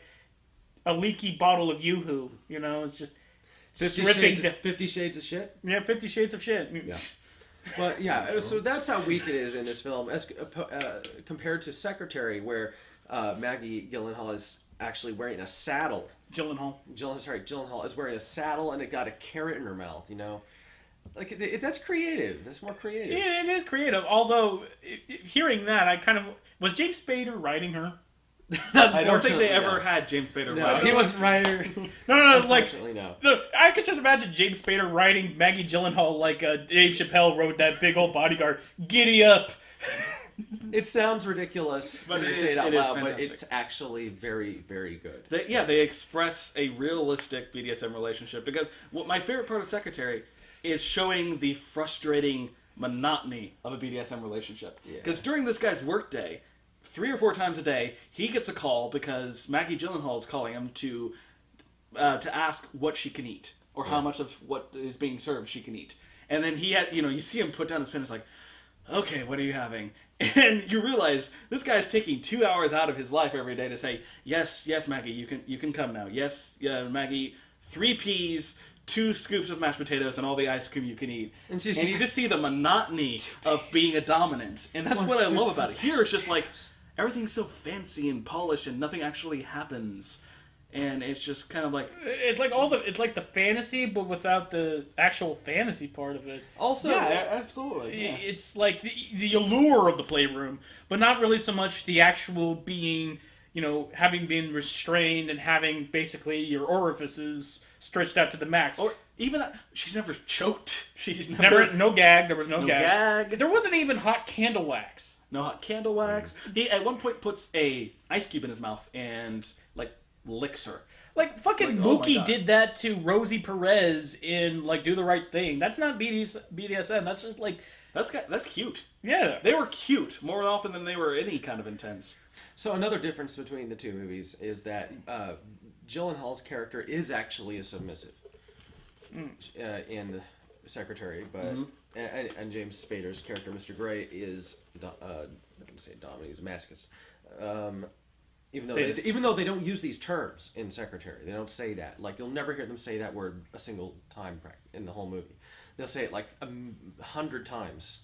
Speaker 1: a leaky bottle of Yoo-Hoo. It's just
Speaker 2: 50 Shades of Shit?
Speaker 1: Yeah, 50 Shades of Shit.
Speaker 2: Yeah. But yeah, so that's how weak it is in this film, as compared to Secretary, where Maggie Gyllenhaal is actually wearing a saddle.
Speaker 1: Gyllenhaal.
Speaker 2: Gyllenhaal is wearing a saddle and it got a carrot in her mouth. Like that's creative. That's more creative.
Speaker 1: Yeah, it is creative. Although, hearing that, I kind of was James Spader writing her.
Speaker 3: I don't think they
Speaker 2: Unfortunately,
Speaker 3: ever
Speaker 2: no.
Speaker 3: had James Spader
Speaker 2: No,
Speaker 3: write
Speaker 2: he
Speaker 3: it.
Speaker 2: wasn't writer.
Speaker 1: No, like
Speaker 2: Unfortunately, no.
Speaker 1: no, I could just imagine James Spader writing Maggie Gyllenhaal like Dave Chappelle wrote that big old bodyguard. Giddy up.
Speaker 2: It sounds ridiculous
Speaker 3: But
Speaker 2: when you
Speaker 3: it
Speaker 2: say
Speaker 3: is-
Speaker 2: it out
Speaker 3: it is
Speaker 2: loud, but
Speaker 3: fantastic.
Speaker 2: it's actually very, very good.
Speaker 3: They express a realistic BDSM relationship, because what my favorite part of Secretary is showing the frustrating monotony of a BDSM relationship.
Speaker 2: Yeah.
Speaker 3: Because during this guy's workday, 3 or 4 times a day, he gets a call because Maggie Gyllenhaal is calling him to ask what she can eat, or how much of what is being served she can eat. And then you see him put down his pen. It's like, okay, what are you having? And you realize this guy's taking 2 hours out of his life every day to say, yes, Maggie, you can come now. Yes, Maggie, 3 peas, 2 scoops of mashed potatoes, and all the ice cream you can eat.
Speaker 2: And
Speaker 3: And,
Speaker 2: she's
Speaker 3: you just see the monotony of being a dominant. And that's
Speaker 2: 1
Speaker 3: what I
Speaker 2: scoop
Speaker 3: love
Speaker 2: of
Speaker 3: about it. Here it's just like, everything's so fancy and polished and nothing actually happens. And it's just kind of like,
Speaker 1: It's like it's like the fantasy, but without the actual fantasy part of it.
Speaker 2: Also,
Speaker 3: absolutely. Yeah.
Speaker 1: It's like the allure of the playroom, but not really so much the actual being, having been restrained and having basically your orifices stretched out to the max.
Speaker 3: Or even that, she's never choked. She's
Speaker 1: Never, no gag. There was no,
Speaker 3: no
Speaker 1: gag.
Speaker 3: gag.
Speaker 1: There wasn't even hot candle wax.
Speaker 3: No hot candle wax. He at one point puts a ice cube in his mouth and licks her.
Speaker 1: Like fucking
Speaker 3: Like, oh my
Speaker 1: Mookie
Speaker 3: God.
Speaker 1: did that to Rosie Perez in Do the Right Thing. That's not BDSM. That's just like,
Speaker 3: That's cute.
Speaker 1: yeah.
Speaker 3: They were cute more often than they were any kind of intense.
Speaker 2: So another difference between the two movies is that Gyllenhaal's character is actually a submissive in The Secretary, but and James Spader's character, Mr. Gray, is I'm not gonna say dominant, he's a masochist. Even though they don't use these terms in Secretary, they don't say that. Like you'll never hear them say that word a single time in the whole movie. They'll say it like 100 times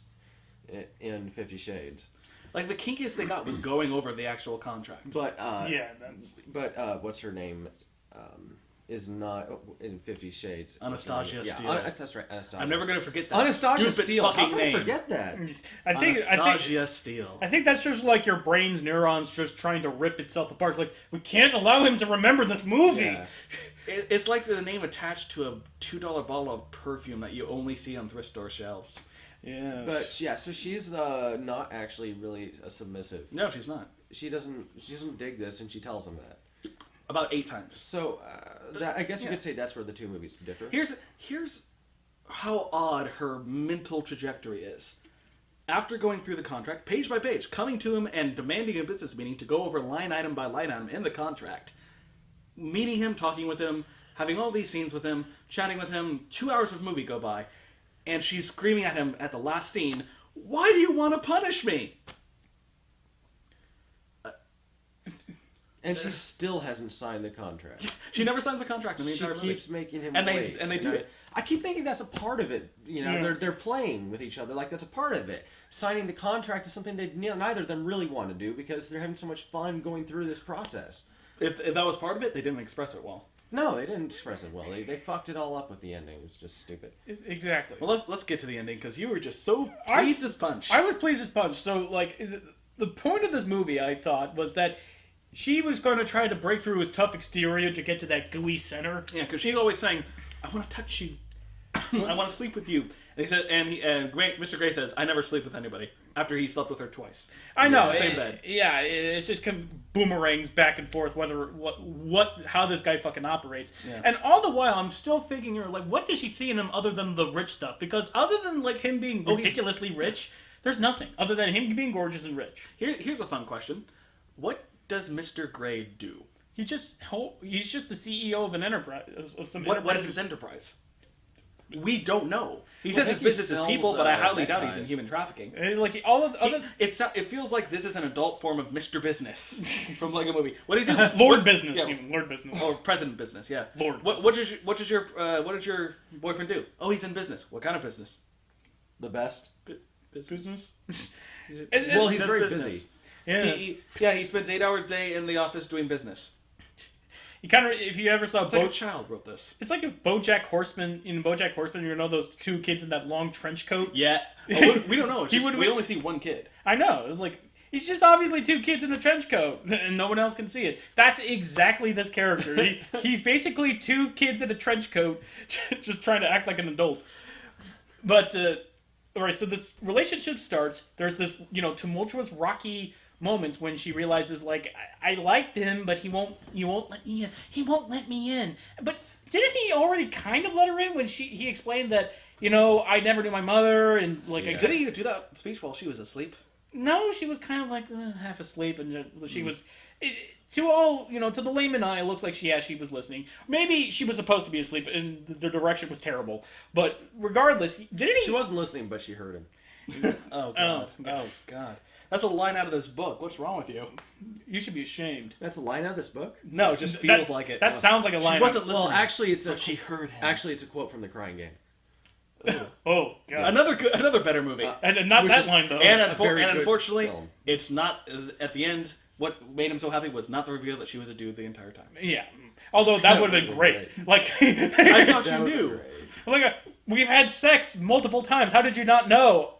Speaker 2: in 50 Shades.
Speaker 3: Like the kinkiest they got was going over the actual contract.
Speaker 2: But
Speaker 1: Yeah, that's...
Speaker 2: But what's her name? Is not in 50 Shades.
Speaker 3: Anastasia
Speaker 2: Yeah,
Speaker 3: Steele.
Speaker 2: That's right, Anastasia.
Speaker 3: I'm never gonna forget that
Speaker 2: Anastasia
Speaker 3: stupid
Speaker 2: Steele. How
Speaker 3: fucking
Speaker 2: can I
Speaker 3: name.
Speaker 2: forget that?
Speaker 3: Anastasia Steele.
Speaker 1: I think that's just like your brain's neurons just trying to rip itself apart. It's like, we can't allow him to remember this movie.
Speaker 2: Yeah.
Speaker 3: It's like the name attached to a $2 bottle of perfume that you only see on thrift store shelves.
Speaker 1: Yeah.
Speaker 2: But yeah, so she's not actually really a submissive.
Speaker 3: No, she's not.
Speaker 2: She doesn't dig this, and she tells him that.
Speaker 3: About 8 times.
Speaker 2: So I guess you could say that's where the two movies differ.
Speaker 3: Here's how odd her mental trajectory is. After going through the contract, page by page, coming to him and demanding a business meeting to go over line item by line item in the contract, meeting him, talking with him, having all these scenes with him, chatting with him, 2 hours of movie go by, and she's screaming at him at the last scene, "Why do you want to punish me?"
Speaker 2: And she still hasn't signed the contract.
Speaker 3: She never signs a contract in the
Speaker 2: She
Speaker 3: entire movie.
Speaker 2: keeps making him
Speaker 3: And
Speaker 2: wait.
Speaker 3: they do it.
Speaker 2: I keep thinking that's a part of it.
Speaker 1: Yeah.
Speaker 2: They're playing with each other. Like that's a part of it. Signing the contract is something that neither of them really want to do because they're having so much fun going through this process.
Speaker 3: If that was part of it, they didn't express it well.
Speaker 2: No, they didn't express it well. They fucked it all up with the ending. It's just stupid.
Speaker 1: Exactly.
Speaker 3: Well, let's get to the ending because you were just so pleased as punch.
Speaker 1: I was pleased as punch. So, like, the point of this movie, I thought, was that she was going to try to break through his tough exterior to get to that gooey center.
Speaker 3: Yeah, because she's always saying, "I want to touch you. I want to sleep with you." And he said, Mr. Gray says, "I never sleep with anybody." After he slept with her twice.
Speaker 1: I know,
Speaker 3: the same bed.
Speaker 1: Yeah, it's just boomerangs back and forth. How this guy fucking operates,
Speaker 3: Yeah.
Speaker 1: and all the while I'm still thinking, like, what does she see in him other than the rich stuff? Because other than like him being ridiculously rich, there's nothing other than him being gorgeous and rich.
Speaker 3: Here's a fun question: what does Mr. Gray do?
Speaker 1: He's just the CEO of an enterprise of some.
Speaker 3: What is his enterprise? We don't know. He
Speaker 2: Well,
Speaker 3: says
Speaker 2: I
Speaker 3: his
Speaker 2: think he
Speaker 3: business is
Speaker 2: sells,
Speaker 3: people, but I highly doubt he's
Speaker 2: neckties.
Speaker 3: in human trafficking.
Speaker 1: Like all of the other
Speaker 3: It feels like this is an adult form of Mr. Business from like a movie. What is he?
Speaker 1: Lord Business,
Speaker 3: Yeah.
Speaker 1: even Lord Business.
Speaker 3: Or President Business, yeah.
Speaker 1: Lord
Speaker 3: What does your boyfriend do? Oh, he's in business. What kind of business?
Speaker 2: The best.
Speaker 1: Business.
Speaker 2: Well, he's
Speaker 3: Does
Speaker 2: very
Speaker 3: business.
Speaker 2: busy.
Speaker 1: Yeah.
Speaker 3: He spends 8 hours a day in the office doing business.
Speaker 1: You kind of, if you ever saw
Speaker 3: It's like a child wrote this.
Speaker 1: it's like if BoJack Horseman, you know those two kids in that long trench coat.
Speaker 3: Yeah. Oh, we don't know. It's
Speaker 1: He
Speaker 3: just,
Speaker 1: would-
Speaker 3: we only see one kid.
Speaker 1: I know. It's like he's just obviously two kids in a trench coat, and no one else can see it. That's exactly this character. He's basically two kids in a trench coat, just trying to act like an adult. But all right, so this relationship starts. There's this, tumultuous, rocky moments when she realizes, like, I liked him, but he won't let me in. He won't let me in. But didn't he already kind of let her in when he explained that, I never knew my mother and like
Speaker 2: Yeah.
Speaker 3: Did he do that speech while she was asleep?
Speaker 1: No, she was kind of like half asleep, and she was. To the layman eye, it looks like she was listening. Maybe she was supposed to be asleep, and the direction was terrible. But regardless, didn't he?
Speaker 2: She wasn't listening, but she heard him.
Speaker 3: Oh god. Oh god. That's a line out of this book. What's wrong with you?
Speaker 1: You should be ashamed.
Speaker 2: That's a line out of this book.
Speaker 3: No, it just feels
Speaker 1: That's-
Speaker 3: like it.
Speaker 1: That sounds like a line.
Speaker 3: She wasn't listening.
Speaker 2: Well, actually, it's a
Speaker 3: but she heard him.
Speaker 2: actually it's a quote from The Crying Game.
Speaker 1: Oh god.
Speaker 3: Another better movie.
Speaker 1: And not
Speaker 2: which
Speaker 1: that
Speaker 2: is-
Speaker 1: line though.
Speaker 3: and
Speaker 2: a very good
Speaker 3: unfortunately,
Speaker 2: film.
Speaker 3: it's not at the end. What made him so happy was not the reveal that she was a dude the entire time.
Speaker 1: Yeah. Although that would have been great. Like,
Speaker 3: I thought
Speaker 2: That
Speaker 3: you
Speaker 2: would be
Speaker 3: knew.
Speaker 2: great.
Speaker 1: we've had sex multiple times. How did you not know?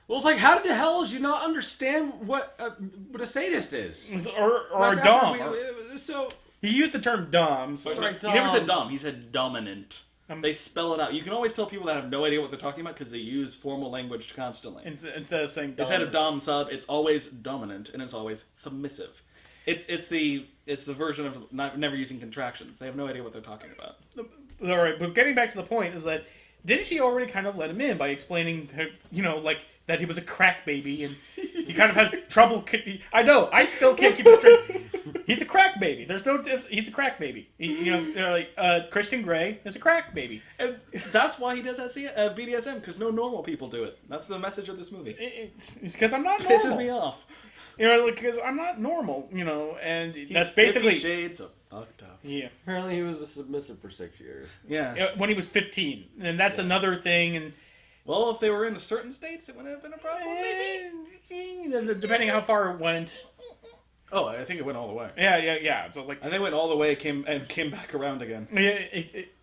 Speaker 2: Well, it's like, how the hell did you not understand what a sadist is?
Speaker 1: Or
Speaker 2: That's
Speaker 1: a dom.
Speaker 2: after
Speaker 1: Or- he used the term dom. So
Speaker 2: Sorry,
Speaker 3: He never said
Speaker 2: Dom.
Speaker 3: dom. He said dominant. They spell it out. You can always tell people that have no idea what they're talking about because they use formal language constantly.
Speaker 1: instead of saying dom.
Speaker 3: Instead of dom sub, it's always dominant and it's always submissive. It's the version of never using contractions. They have no idea what they're talking about.
Speaker 1: All right, but getting back to the point is that didn't she already kind of let him in by explaining, her, like that he was a crack baby and he kind of has trouble. I know, I still can't keep it straight. He's a crack baby. There's no. He's a crack baby. They're like Christian Grey is a crack baby.
Speaker 3: And that's why he does BDSM because no normal people do it. That's the message of this movie.
Speaker 1: It's because I'm not normal.
Speaker 3: Pisses me off.
Speaker 1: Because I'm not normal. And
Speaker 3: He's
Speaker 1: that's
Speaker 3: 50
Speaker 1: basically.
Speaker 3: shades of fucked up.
Speaker 1: Yeah.
Speaker 2: Apparently, he was a submissive for 6 years.
Speaker 3: Yeah.
Speaker 1: When he was 15, and that's another thing. And
Speaker 3: Well, if they were in certain states, it wouldn't have been a problem. Maybe.
Speaker 1: depending how far it went.
Speaker 3: Oh, I think it went all the way.
Speaker 1: Yeah. So like.
Speaker 3: I think it went all the way, came back around again.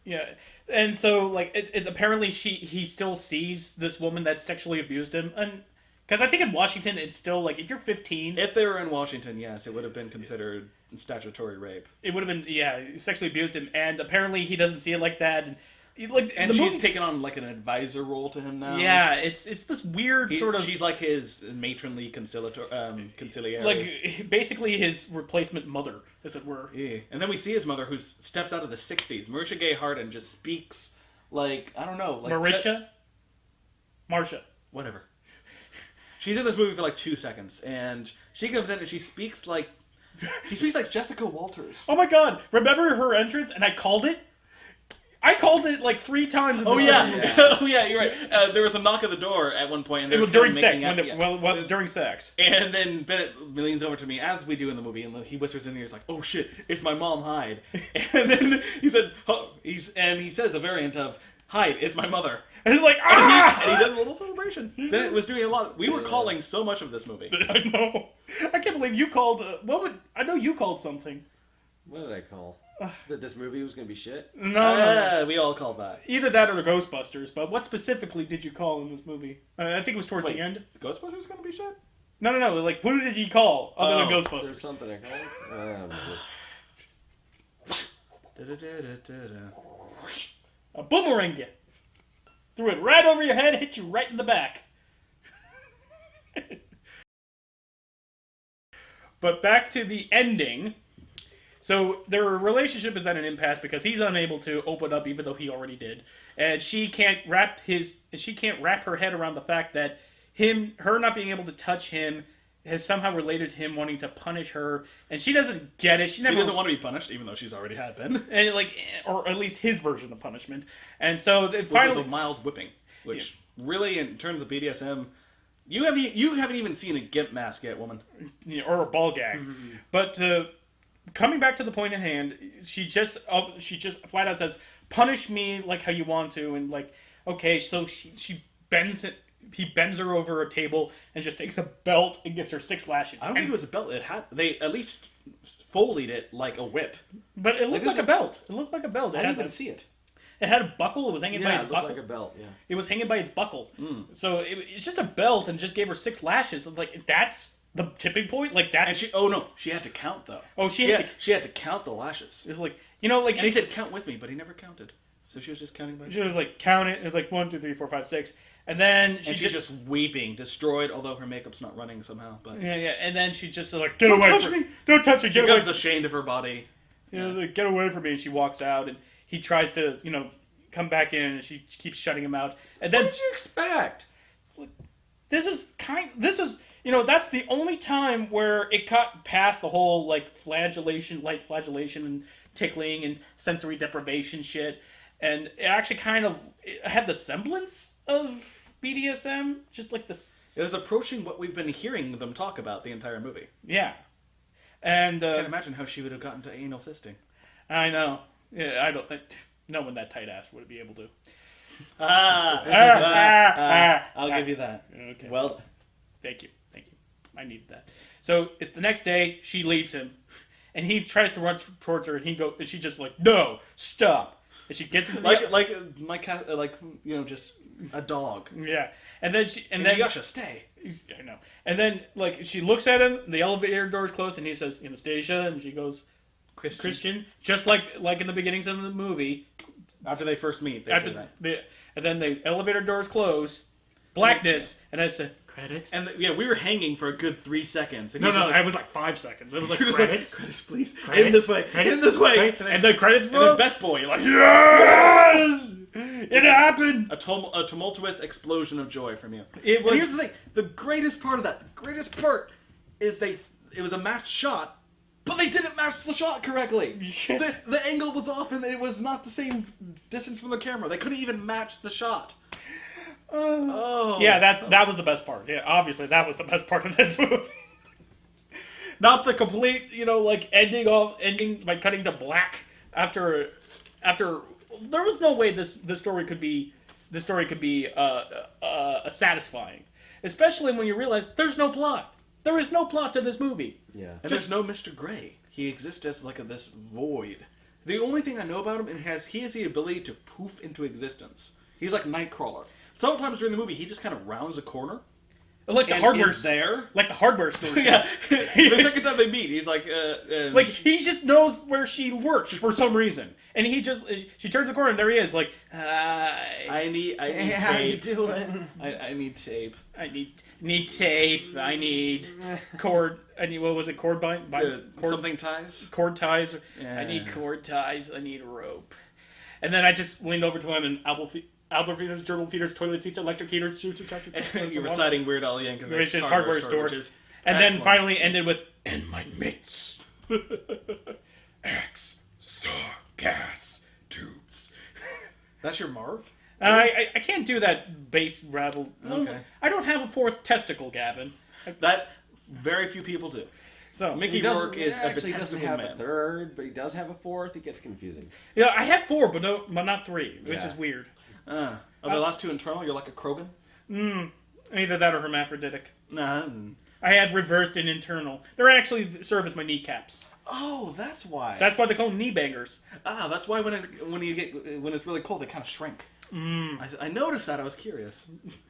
Speaker 1: Yeah, and so like it's apparently he still sees this woman that sexually abused him, and because I think in Washington it's still like if you're 15,
Speaker 3: If they were in Washington, yes, it would have been considered statutory rape.
Speaker 1: it would have been sexually abused him, and apparently he doesn't see it like that, and
Speaker 3: And
Speaker 1: the
Speaker 3: she's
Speaker 1: movie-
Speaker 3: taken on like an advisor role to him now.
Speaker 1: yeah, it's this weird sort of
Speaker 3: She's like his matronly conciliary.
Speaker 1: like basically his replacement mother, as it were.
Speaker 3: Yeah. And then we see his mother, who steps out of the '60s. Marisha Gay Harden just speaks like I don't know, like
Speaker 1: Marsha.
Speaker 3: whatever. She's in this movie for like 2 seconds, and she comes in and she speaks like Jessica Walters.
Speaker 1: Oh my God! Remember her entrance, and I called it. I called it like 3 times. In
Speaker 3: Oh
Speaker 1: the
Speaker 3: yeah,
Speaker 1: movie.
Speaker 3: oh yeah, you're right. There was a knock at the door at one point, and they were
Speaker 1: during
Speaker 3: kinda
Speaker 1: sex.
Speaker 3: making out-
Speaker 1: During sex.
Speaker 3: And then Bennett leans over to me, as we do in the movie, and he whispers in the ear, he's like, "Oh shit, it's my mom, Hyde." And then he said, he says a variant of Hyde, it's my mother.
Speaker 1: And it's like
Speaker 3: And he does a little celebration. Bennett was doing a lot. We were calling so much of this movie.
Speaker 1: I know. I can't believe you called. I know you called something.
Speaker 2: What did I call? That this movie was gonna be shit.
Speaker 1: No.
Speaker 3: We all call that.
Speaker 1: Either that or the Ghostbusters. But what specifically did you call in this movie? I think it was towards
Speaker 3: Wait.
Speaker 1: the end.
Speaker 3: Ghostbusters gonna be shit?
Speaker 1: No. Like, who did you call other than
Speaker 2: There's
Speaker 1: Ghostbusters?
Speaker 2: something I call it.
Speaker 1: A boomerang you. Threw it right over your head, hit you right in the back. But back to the ending. So their relationship is at an impasse because he's unable to open up, even though he already did, and she can't wrap her head around the fact that her not being able to touch him has somehow related to him wanting to punish her, and she doesn't get it. She
Speaker 3: doesn't want to be punished, even though she's already had been.
Speaker 1: and or at least his version of punishment. And so
Speaker 3: Which
Speaker 1: finally,
Speaker 3: was a mild whipping, which really, in terms of BDSM, you haven't even seen a gimp mask yet, woman.
Speaker 1: or a ball gag. But coming back to the point at hand, she just flat out says, "Punish me like how you want to," and okay, so she bends it. He bends her over a table and just takes a belt and gives her 6 lashes.
Speaker 3: I don't think it was a belt. They at least folded it like a whip.
Speaker 1: But it looked like a belt. It looked like a belt.
Speaker 3: I didn't even see it.
Speaker 1: It had a buckle. It was hanging by
Speaker 2: Yeah,
Speaker 1: its
Speaker 2: it looked
Speaker 1: buckle.
Speaker 2: like a belt. Yeah.
Speaker 1: It was hanging by its buckle. So it's just a belt and just gave her 6 lashes. That's the tipping point.
Speaker 3: And she had to count though.
Speaker 1: Oh, she had
Speaker 3: to count the lashes.
Speaker 1: It's
Speaker 3: And he said count with me, but he never counted. So she was just counting by.
Speaker 1: she was count it. It's 1, 2, 3, 4, 5, 6, and then
Speaker 3: she's just weeping, destroyed. Although her makeup's not running somehow, but
Speaker 1: yeah. And then she just get away from me! Don't touch me!
Speaker 3: she
Speaker 1: Get away!
Speaker 3: becomes ashamed of her body.
Speaker 1: Get away from me! And she walks out, and he tries to come back in, and she keeps shutting him out. And then
Speaker 2: What did you expect?
Speaker 1: this is that's the only time where it got past the whole light flagellation and tickling and sensory deprivation shit, and it actually it had the semblance of BDSM, just like this.
Speaker 3: It was approaching what we've been hearing them talk about the entire movie.
Speaker 1: Yeah, and
Speaker 3: I can't imagine how she would have gotten to anal fisting.
Speaker 1: I know. Yeah, I don't. No one that tight ass would be able to.
Speaker 3: I'll give you that.
Speaker 1: Okay.
Speaker 3: Well,
Speaker 1: Thank you. I needed that. So it's the next day. She leaves him, and he tries to run towards her, and she's just no, stop. And she gets into just a dog.
Speaker 2: Yeah.
Speaker 1: And then
Speaker 3: Yasha, stay.
Speaker 1: I know. And then she looks at him. The elevator door's closed, and he says Anastasia, and she goes Christian, just like in the beginnings of the movie.
Speaker 3: After they first meet, they say that.
Speaker 1: And then the elevator doors close, blackness, and I said credits.
Speaker 3: And we were hanging for a good 3 seconds. And
Speaker 1: No, I was 5 seconds. It was
Speaker 3: credits,
Speaker 1: credits.
Speaker 3: please.
Speaker 1: Credits,
Speaker 3: In this way.
Speaker 1: credits,
Speaker 3: In this way.
Speaker 1: credits, and the credits
Speaker 3: And
Speaker 1: roll.
Speaker 3: then Best Boy, you're like,
Speaker 1: Yes! It happened!
Speaker 3: a tumultuous explosion of joy from you.
Speaker 1: It was.
Speaker 3: And here's the thing. The greatest part of that, is it was a matched shot, but they didn't match the shot correctly. The angle was off and it was not the same distance from the camera. They couldn't even match the shot.
Speaker 1: Yeah, that was the best part. Yeah, obviously that was the best part of this movie. Not the complete, ending by cutting to black after. There was no way this story could be satisfying, especially when you realize there's no plot. There is no plot to this movie.
Speaker 2: Yeah.
Speaker 3: And there's no Mr. Gray. He exists as this void. The only thing I know about him is he has the ability to poof into existence. He's like Nightcrawler. Sometimes during the movie, he just kind of rounds a corner.
Speaker 1: Like the
Speaker 3: and
Speaker 1: hardware
Speaker 3: is there.
Speaker 1: Like the hardware store.
Speaker 3: Yeah. The second time they meet, he's like,
Speaker 1: he just knows where she works for some reason, and she turns the corner and there he is.
Speaker 3: I need
Speaker 2: Hey,
Speaker 3: tape.
Speaker 2: how you doing?
Speaker 3: I need tape.
Speaker 1: I need tape. I need cord. I need what was it? Cord
Speaker 3: Something ties.
Speaker 1: Cord ties.
Speaker 3: Yeah.
Speaker 1: I need cord ties. I need rope. And then I just leaned over to him and Albert Peters, Gerbil Peters, toilet seats, electric heaters,
Speaker 3: You're reciting Weird Al Yankovic.
Speaker 1: It's just hardware store.
Speaker 3: which is
Speaker 1: And then
Speaker 3: excellent.
Speaker 1: finally ended with, and my mates. X saw gas tubes.
Speaker 3: That's your Marv?
Speaker 1: I can't do that bass rattle.
Speaker 3: Okay.
Speaker 1: I don't have a fourth testicle, Gavin.
Speaker 3: That very few people do.
Speaker 1: So
Speaker 3: Mickey
Speaker 2: He doesn't-
Speaker 3: Rourke is a
Speaker 2: actually doesn't
Speaker 3: detestable
Speaker 2: have
Speaker 3: man.
Speaker 2: a third, but he does have a fourth. It gets confusing.
Speaker 1: yeah, I have 4, but not 3, which
Speaker 2: Yeah.
Speaker 1: is weird.
Speaker 3: Are the last 2 internal? You're like a Krogan?
Speaker 1: Either that or hermaphroditic.
Speaker 3: Nah.
Speaker 1: I had reversed and internal. They actually serve as my kneecaps.
Speaker 3: Oh, that's why.
Speaker 1: That's why they call them knee bangers.
Speaker 3: That's why when it's really cold, they kind of shrink. I noticed that. I was curious.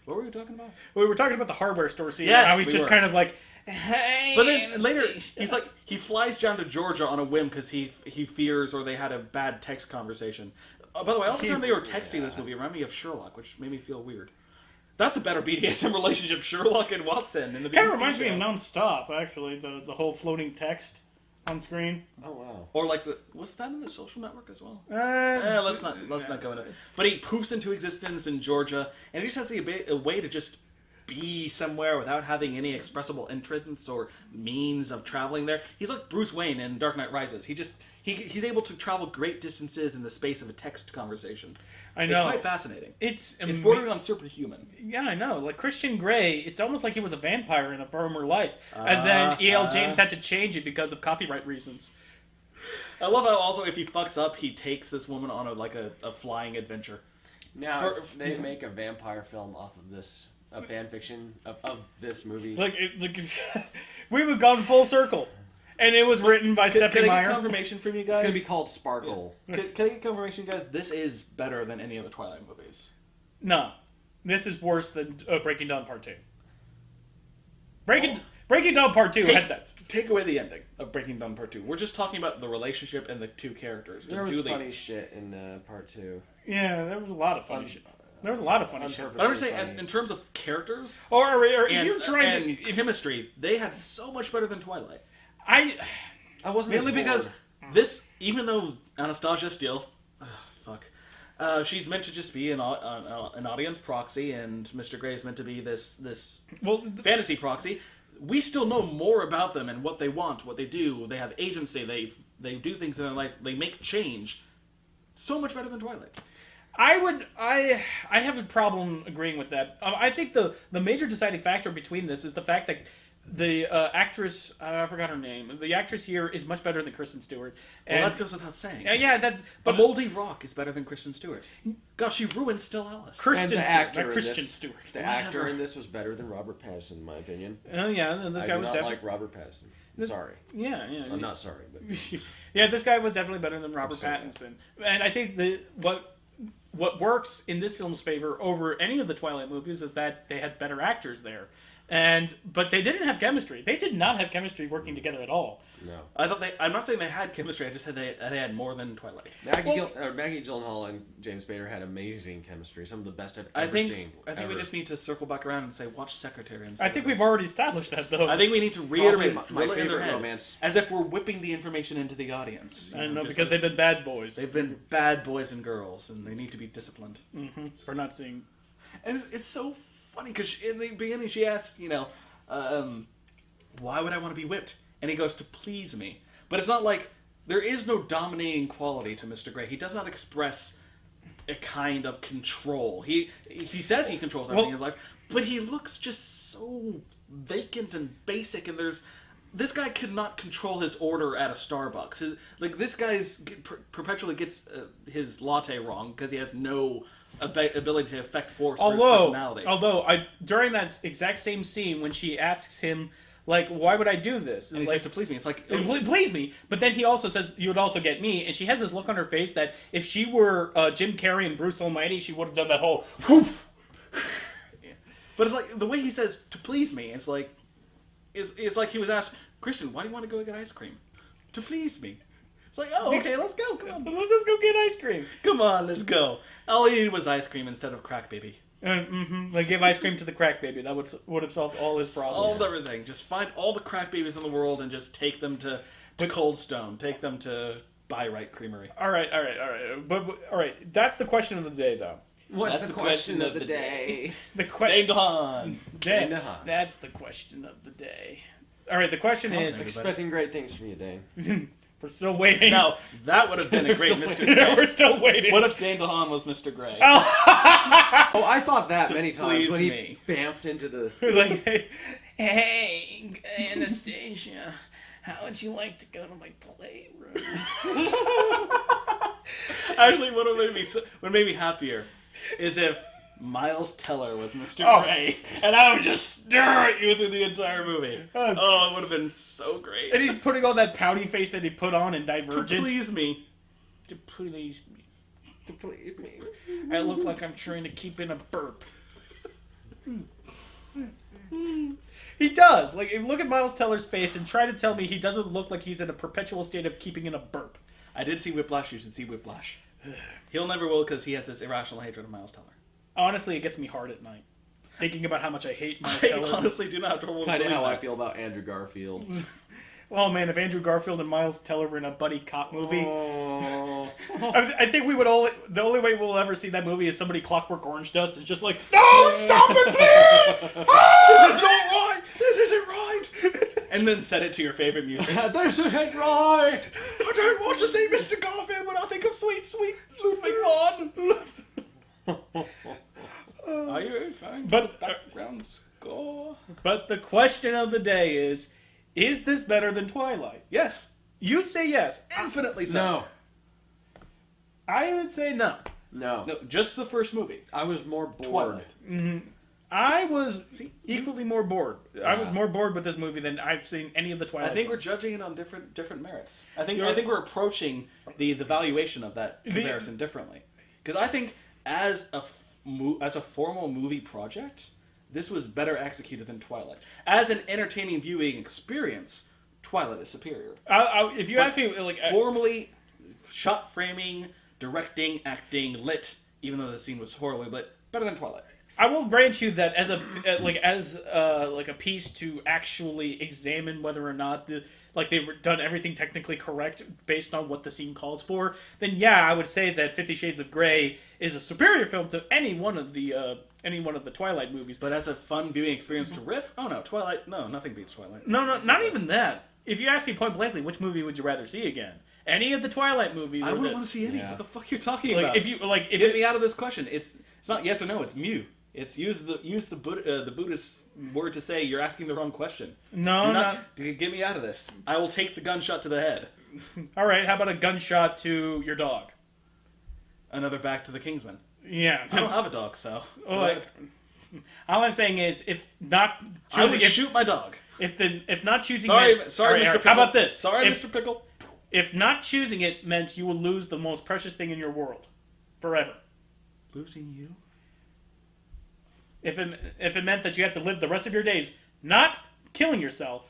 Speaker 3: What were you talking about?
Speaker 1: We were talking about the hardware store scene.
Speaker 3: Yes,
Speaker 1: how he's
Speaker 3: we
Speaker 1: just
Speaker 3: were.
Speaker 1: kind of like, hey.
Speaker 3: But then later, he's like, he flies down to Georgia on a whim because he fears or they had a bad text conversation. By the way, all the time they were texting this movie reminded me of Sherlock, which made me feel weird. That's a better BDSM relationship, Sherlock and Watson. In the
Speaker 1: Kind of
Speaker 3: BBC
Speaker 1: reminds me
Speaker 3: show.
Speaker 1: of Non-Stop, actually, the whole floating text on screen.
Speaker 2: Oh wow.
Speaker 3: Or like was that in the Social Network as well?
Speaker 1: Let's
Speaker 3: Let's not go into it. But he poofs into existence in Georgia, and he just has a way to just be somewhere without having any expressible entrance or means of traveling there. He's like Bruce Wayne in Dark Knight Rises. He's able to travel great distances in the space of a text conversation.
Speaker 1: I know.
Speaker 3: It's quite fascinating.
Speaker 1: It's
Speaker 3: bordering on superhuman.
Speaker 1: Yeah, I know. Like Christian Grey, it's almost like he was a vampire in a former life, and then E.L. James had to change it because of copyright reasons.
Speaker 3: I love how also if he fucks up, he takes this woman on a flying adventure.
Speaker 2: Now if they make a vampire film off of this, a fan fiction of this movie.
Speaker 1: Like we would gone full circle, and it was written by Stephanie
Speaker 3: Can I
Speaker 1: Meyer.
Speaker 3: get confirmation from you
Speaker 2: It's
Speaker 3: guys?
Speaker 2: gonna be called Sparkle.
Speaker 3: Can I get confirmation, guys? This is better than any of the Twilight movies.
Speaker 1: No, this is worse than Breaking Dawn Part 2. Breaking Dawn Part 2 had that.
Speaker 3: Take away the ending of Breaking Dawn Part 2. We're just talking about the relationship and the two characters.
Speaker 2: There was funny shit in part 2.
Speaker 1: Yeah, there was a lot of funny shit. There was a lot of funny shit.
Speaker 3: But I'm saying, in terms of characters
Speaker 1: Or if
Speaker 3: and,
Speaker 1: you're trying
Speaker 3: and chemistry, they had so much better than Twilight.
Speaker 1: I
Speaker 2: wasn't
Speaker 3: Mainly
Speaker 2: as
Speaker 3: because
Speaker 2: bored.
Speaker 3: this, even though Anastasia Steele, she's meant to just be an audience proxy, and Mr. Grey is meant to be this fantasy proxy. We still know more about them and what they want, what they do. They have agency. They do things in their life. They make change. So much better than Twilight.
Speaker 1: I have a problem agreeing with that. I think the major deciding factor between this is the fact that the actress, I forgot her name. The actress here is much better than Kristen Stewart.
Speaker 3: Well,
Speaker 1: And,
Speaker 3: that goes without saying.
Speaker 1: yeah, that's
Speaker 3: But
Speaker 1: but
Speaker 3: Moldy Rock is better than Kristen Stewart. Gosh, she ruined Still Alice.
Speaker 1: Kristen
Speaker 2: And the
Speaker 1: Stewart,
Speaker 2: actor
Speaker 1: not
Speaker 2: in
Speaker 1: Christian
Speaker 2: this-
Speaker 1: Stewart.
Speaker 2: The actor in this was better than Robert Pattinson, in my opinion.
Speaker 1: Oh yeah, this
Speaker 2: I
Speaker 1: guy
Speaker 2: do
Speaker 1: was
Speaker 2: not
Speaker 1: definitely
Speaker 2: like Robert Pattinson. Sorry.
Speaker 1: yeah.
Speaker 2: I'm not sorry, but
Speaker 1: Yeah, this guy was definitely better than Robert
Speaker 2: sorry.
Speaker 1: Pattinson. And I think what works in this film's favor over any of the Twilight movies is that they had better actors there. But they didn't have chemistry. They did not have chemistry working together at all.
Speaker 2: no.
Speaker 3: I'm not saying they had chemistry. I just said they had more than Twilight.
Speaker 2: Maggie Gyllenhaal and James Spader had amazing chemistry. Some of the best I've ever seen.
Speaker 3: I think we just need to circle back around and say watch Secretary.
Speaker 1: I think we've already established that, though.
Speaker 3: I think we need to reiterate,
Speaker 2: my
Speaker 3: drill it in their
Speaker 2: favorite
Speaker 3: head,
Speaker 2: romance.
Speaker 3: as if we're whipping the information into the audience.
Speaker 1: I know,
Speaker 3: just
Speaker 1: because they've been bad boys.
Speaker 3: they've been bad boys and girls, and they need to be disciplined.
Speaker 1: For not seeing.
Speaker 3: And it's so funny because in the beginning she asked, why would I want to be whipped? And he goes, to please me. But it's not like there is no dominating quality to Mr. Grey. He does not express a kind of control. He says he controls everything in his life, but he looks just so vacant and basic. And this guy could not control his order at a Starbucks. This guy's perpetually gets his latte wrong because he has no ability to affect force or his personality.
Speaker 1: Although during that exact same scene when she asks him, like, why would I do this?
Speaker 3: And he
Speaker 1: like,
Speaker 3: says to please me. It's like,
Speaker 1: please me. But then he also says, you would also get me. And she has this look on her face that if she were Jim Carrey and Bruce Almighty, she would have done that whole whoof.
Speaker 3: But it's like the way he says to please me. It's like like he was asked, Christian, why do you want to go get ice cream? To please me. It's like, oh, okay, let's go. Come on,
Speaker 1: Let's just go get ice cream.
Speaker 3: come on, let's go. All he needed was ice cream instead of crack baby.
Speaker 1: Like give ice cream to the crack baby. That would have solved all his problems.
Speaker 3: Solved everything. Just find all the crack babies in the world and just take them to Cold Stone. Take them to Buy Right Creamery.
Speaker 1: All right. But all right. That's the question of the day, though.
Speaker 2: What's
Speaker 3: That's
Speaker 2: the question of the day?
Speaker 1: The question.
Speaker 3: Dang
Speaker 1: Day.
Speaker 2: Dang.
Speaker 1: That's the question of the day. All right. The question is.
Speaker 2: Expecting great things from you, Dane.
Speaker 1: We're still waiting.
Speaker 3: Now, that would have been a great Mr.
Speaker 1: We're
Speaker 3: Grey.
Speaker 1: still waiting.
Speaker 3: What if Dane DeHaan was Mr. Grey?
Speaker 2: Oh, I thought that many times
Speaker 3: please
Speaker 2: when he
Speaker 3: me.
Speaker 2: bamfed into the.
Speaker 1: He was like, hey, Anastasia, how would you like to go to my playroom?
Speaker 3: Actually, what would make me happier is if Miles Teller was Mr.
Speaker 1: Oh.
Speaker 3: Gray, and I would just stare at you through the entire movie. Oh, it would have been so great.
Speaker 1: And he's putting on that pouty face that he put on in
Speaker 3: To
Speaker 1: Divergent.
Speaker 3: please me.
Speaker 1: To please me. To please me. I look like I'm trying to keep in a burp. He does. Like, look at Miles Teller's face and try to tell me he doesn't look like he's in a perpetual state of keeping in a burp.
Speaker 3: I did see Whiplash. You should see Whiplash. He'll never will because he has this irrational hatred of Miles Teller.
Speaker 1: Honestly, it gets me hard at night. Thinking about how much I hate Miles
Speaker 3: I
Speaker 1: Teller.
Speaker 3: honestly do not have trouble
Speaker 2: Kind of
Speaker 3: believing
Speaker 2: how I
Speaker 3: that.
Speaker 2: feel about Andrew Garfield.
Speaker 1: Oh man, if Andrew Garfield and Miles Teller were in a buddy cop movie,
Speaker 2: Oh.
Speaker 1: I think we would the only way we'll ever see that movie is somebody Clockwork Orange does. It's just like, no, stop it, please!
Speaker 3: This is not right! This isn't right! And then set it to your favorite music.
Speaker 2: This isn't right!
Speaker 3: I don't want to see Mr. Garfield when I think of sweet, sweet Ludwig van. Are you fine?
Speaker 1: But-
Speaker 3: Background score.
Speaker 1: But the question of the day is this better than Twilight?
Speaker 3: Yes,
Speaker 1: You'd say yes.
Speaker 3: infinitely so.
Speaker 2: No.
Speaker 1: I would say no.
Speaker 2: No.
Speaker 3: No, just the first movie.
Speaker 2: I was more bored.
Speaker 3: Twilight.
Speaker 1: I was
Speaker 3: See,
Speaker 1: equally more bored. I was
Speaker 2: Yeah.
Speaker 1: more bored with this movie than I've seen any of the Twilight.
Speaker 3: I think we're
Speaker 1: films.
Speaker 3: judging it on different merits. I think
Speaker 1: You're-
Speaker 3: we're approaching the valuation of that comparison differently. Because I think as a formal movie project, this was better executed than Twilight. As an entertaining viewing experience, Twilight is superior.
Speaker 1: If you ask me, like,
Speaker 3: Formally, shot framing, directing, acting, lit, even though the scene was horribly lit, better than Twilight.
Speaker 1: I will grant you that as a piece to actually examine whether or not they've done everything technically correct based on what the scene calls for, then yeah, I would say that 50 Shades of Grey is a superior film to any one of the Twilight movies.
Speaker 3: But as a fun viewing experience to riff, oh no, Twilight, no, nothing beats Twilight.
Speaker 1: No, not even that. If you ask me point blankly, which movie would you rather see again? Any of the Twilight movies?
Speaker 3: I
Speaker 1: or
Speaker 3: wouldn't
Speaker 1: this?
Speaker 3: want to see any.
Speaker 2: Yeah.
Speaker 3: What the fuck are you talking
Speaker 1: Like
Speaker 3: about?
Speaker 1: if you like, if
Speaker 3: Get
Speaker 1: it,
Speaker 3: me out of this question. It's not yes or no. It's mu. It's use the Buddhist word to say you're asking the wrong question.
Speaker 1: no,
Speaker 3: Do
Speaker 1: not.
Speaker 3: get me out of this. I will take the gunshot to the head.
Speaker 1: All right, how about a gunshot to your dog?
Speaker 3: Another back to the Kingsman.
Speaker 1: Yeah.
Speaker 3: I don't have a dog, so
Speaker 1: Oh, like, all I'm saying is, if not
Speaker 3: I
Speaker 1: choosing,
Speaker 3: would shoot my dog.
Speaker 1: if not choosing,
Speaker 3: Sorry,
Speaker 1: meant,
Speaker 3: sorry,
Speaker 1: all right,
Speaker 3: Mr.
Speaker 1: all right,
Speaker 3: Pickle.
Speaker 1: how about this?
Speaker 3: Sorry,
Speaker 1: if,
Speaker 3: Mr. Pickle.
Speaker 1: If not choosing it meant you would lose the most precious thing in your world, forever.
Speaker 3: Losing you.
Speaker 1: If it meant that you have to live the rest of your days not killing yourself,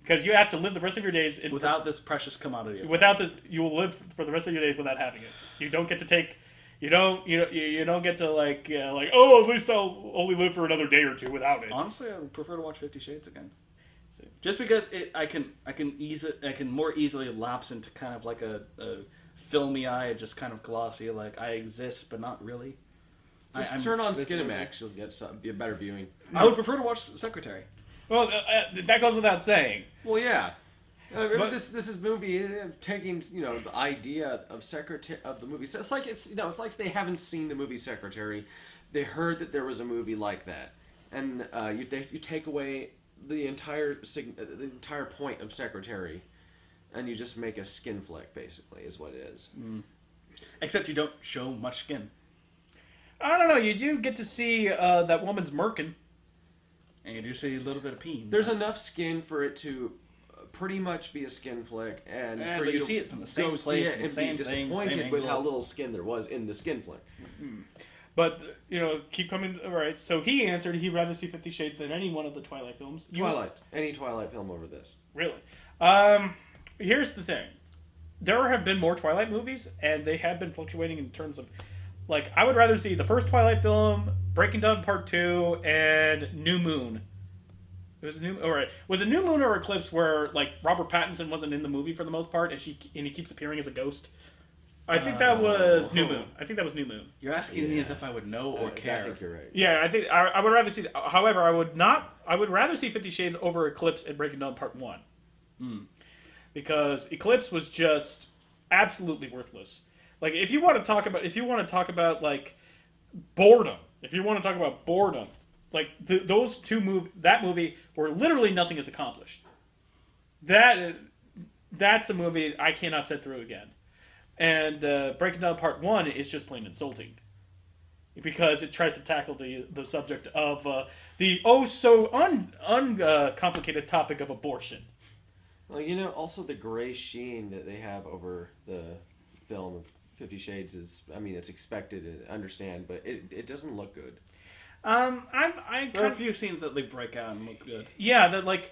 Speaker 1: because you have to live the rest of your days
Speaker 3: Without this precious commodity.
Speaker 1: without this, you will live for the rest of your days without having it. You don't get to take. You don't get to like oh, at least I'll only live for another day or two without it.
Speaker 3: Honestly, I would prefer to watch 50 Shades again. Just because I can more easily lapse into kind of like a filmy eye, just kind of glossy, like I exist but not really.
Speaker 2: Just
Speaker 3: I'm
Speaker 2: turn on
Speaker 3: physically-
Speaker 2: Skinamax. You'll get a better viewing.
Speaker 3: I would prefer to watch Secretary.
Speaker 1: Well, that goes without saying.
Speaker 2: Well, yeah.
Speaker 1: But-
Speaker 2: This is movie taking the idea of the movie. So it's like they haven't seen the movie Secretary. They heard that there was a movie like that, and you take away the entire point of Secretary, and you just make a skin flick. Basically, is what it is.
Speaker 3: Except you don't show much skin.
Speaker 1: I don't know. You do get to see that woman's merkin.
Speaker 3: And you do see a little bit of peen.
Speaker 2: There's enough skin for it to pretty much be a skin flick, and for
Speaker 3: but
Speaker 2: you
Speaker 3: you see
Speaker 2: to
Speaker 3: it from the
Speaker 2: go
Speaker 3: same
Speaker 2: see
Speaker 3: place,
Speaker 2: it
Speaker 3: and
Speaker 2: and
Speaker 3: same
Speaker 2: be
Speaker 3: thing,
Speaker 2: disappointed
Speaker 3: same
Speaker 2: with how
Speaker 3: angle.
Speaker 2: little skin there was in the skin flick.
Speaker 1: But keep coming. All right. So he answered he'd rather see 50 Shades than any one of the Twilight films.
Speaker 2: Any Twilight film over this.
Speaker 1: Really? Here's the thing. There have been more Twilight movies, and they have been fluctuating in terms of, like, I would rather see the first Twilight film, Breaking Dawn Part 2, and New Moon. It was Was it New Moon or Eclipse where like Robert Pattinson wasn't in the movie for the most part, and he keeps appearing as a ghost? I think that was New Moon. I think that was New Moon.
Speaker 3: You're asking me as if I would know or
Speaker 2: I
Speaker 3: care.
Speaker 2: think you're right.
Speaker 1: Yeah, I think I would rather see. However, I would not. I would rather see 50 Shades over Eclipse and Breaking Dawn Part 1. Because Eclipse was just absolutely worthless. Like if you want to talk about like boredom, like that movie where literally nothing is accomplished. That's a movie I cannot sit through again. And Breaking Down Part 1 is just plain insulting. because it tries to tackle the subject of the oh so uncomplicated topic of abortion.
Speaker 2: Well, you know, also the gray sheen that they have over the film of 50 Shades is, I mean, it's expected and understand, but it doesn't look good.
Speaker 3: There are a few scenes that they break out and look good.
Speaker 1: Yeah, that like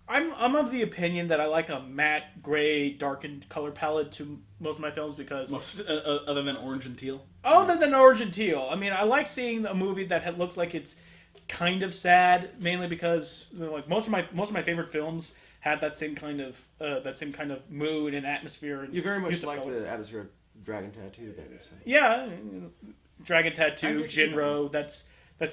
Speaker 1: I'm of the opinion that I like a matte gray darkened color palette to most of my films because
Speaker 3: Most other than orange and teal.
Speaker 1: other than orange and teal, I mean, I like seeing a movie that looks like it's kind of sad, mainly because you know, like most of my favorite films have that same kind of mood and atmosphere. And
Speaker 2: You very much
Speaker 1: use of
Speaker 2: like
Speaker 1: color.
Speaker 2: the atmosphere of Dragon Tattoo, then. So.
Speaker 1: Yeah, Dragon
Speaker 2: I
Speaker 1: Tattoo,
Speaker 2: can see
Speaker 1: Jinro. That's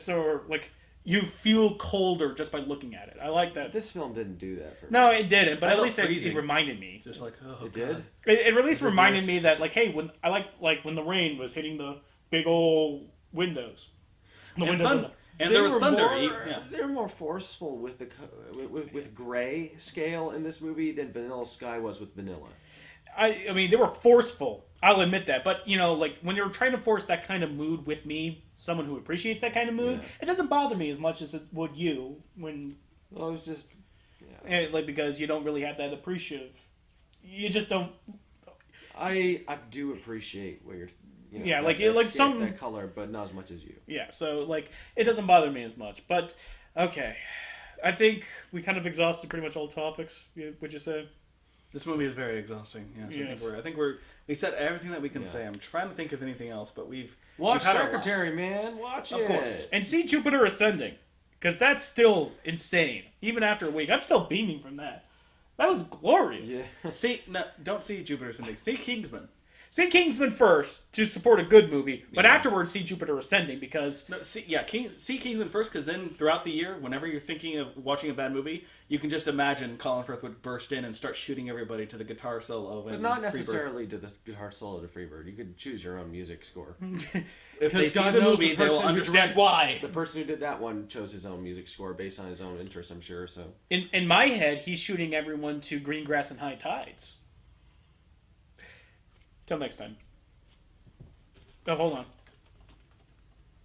Speaker 1: sort of like you feel colder just by looking at it. I like that.
Speaker 2: This film didn't do that for me.
Speaker 1: No, it didn't, but
Speaker 3: I
Speaker 1: at
Speaker 3: felt
Speaker 1: least it
Speaker 3: freezing.
Speaker 1: reminded me.
Speaker 3: Just like, oh,
Speaker 2: It
Speaker 3: God.
Speaker 2: did?
Speaker 1: It at least
Speaker 3: The
Speaker 1: reminded me
Speaker 3: risks.
Speaker 1: that, like, hey, when I like when the rain was hitting the big old windows. The
Speaker 3: And
Speaker 1: windows.
Speaker 3: thun-
Speaker 1: of the-
Speaker 3: and
Speaker 2: They
Speaker 3: there was
Speaker 2: were
Speaker 3: thunder.
Speaker 2: More, They were more forceful with the with gray scale in this movie than Vanilla Sky was with Vanilla.
Speaker 1: I mean, they were forceful. I'll admit that, but you know, like when you're trying to force that kind of mood with me, someone who appreciates that kind of mood,
Speaker 2: Yeah.
Speaker 1: it doesn't bother me as much as it would you when,
Speaker 2: Well, it was just. Yeah.
Speaker 1: like, because you don't really have that appreciative. You just don't.
Speaker 2: I do appreciate what you're. You know,
Speaker 1: Yeah,
Speaker 2: that,
Speaker 1: like-
Speaker 2: that
Speaker 1: like
Speaker 2: scale-
Speaker 1: some-
Speaker 2: that color, but not as much as you.
Speaker 1: Yeah, so like it doesn't bother me as much. But okay, I think we kind of exhausted pretty much all topics. Would you say?
Speaker 3: This movie is very exhausting. Yes,
Speaker 1: Yes.
Speaker 3: I think we said everything that we can
Speaker 2: Yeah.
Speaker 3: say. I'm trying to think of anything else, but we've
Speaker 2: Watch
Speaker 3: we've had our
Speaker 2: Secretary,
Speaker 3: laughs.
Speaker 2: man. Watch
Speaker 3: Of
Speaker 2: it.
Speaker 3: course.
Speaker 1: And see Jupiter Ascending, because that's still insane. Even after a week, I'm still beaming from that. That was glorious.
Speaker 2: Yeah.
Speaker 3: See, no, don't see Jupiter Ascending. See Kingsman.
Speaker 1: See Kingsman first to support a good movie, but
Speaker 2: Yeah.
Speaker 1: afterwards see Jupiter Ascending because
Speaker 3: No, see Kingsman first, because then throughout the year, whenever you're thinking of watching a bad movie, you can just imagine Colin Firth would burst in and start shooting everybody to the guitar solo.
Speaker 2: But
Speaker 3: and
Speaker 2: not
Speaker 3: Freebird.
Speaker 2: necessarily to the guitar solo to Freebird. You could choose your own music score.
Speaker 3: If they see
Speaker 2: God
Speaker 3: the
Speaker 2: knows
Speaker 3: movie,
Speaker 2: the
Speaker 3: they will
Speaker 2: person who
Speaker 3: understand
Speaker 2: directed-
Speaker 3: why.
Speaker 2: The person who did that one chose his own music score based on his own interest, I'm sure. So
Speaker 1: in my head he's shooting everyone to Green Grass and High Tides. Till next time. Oh, hold on.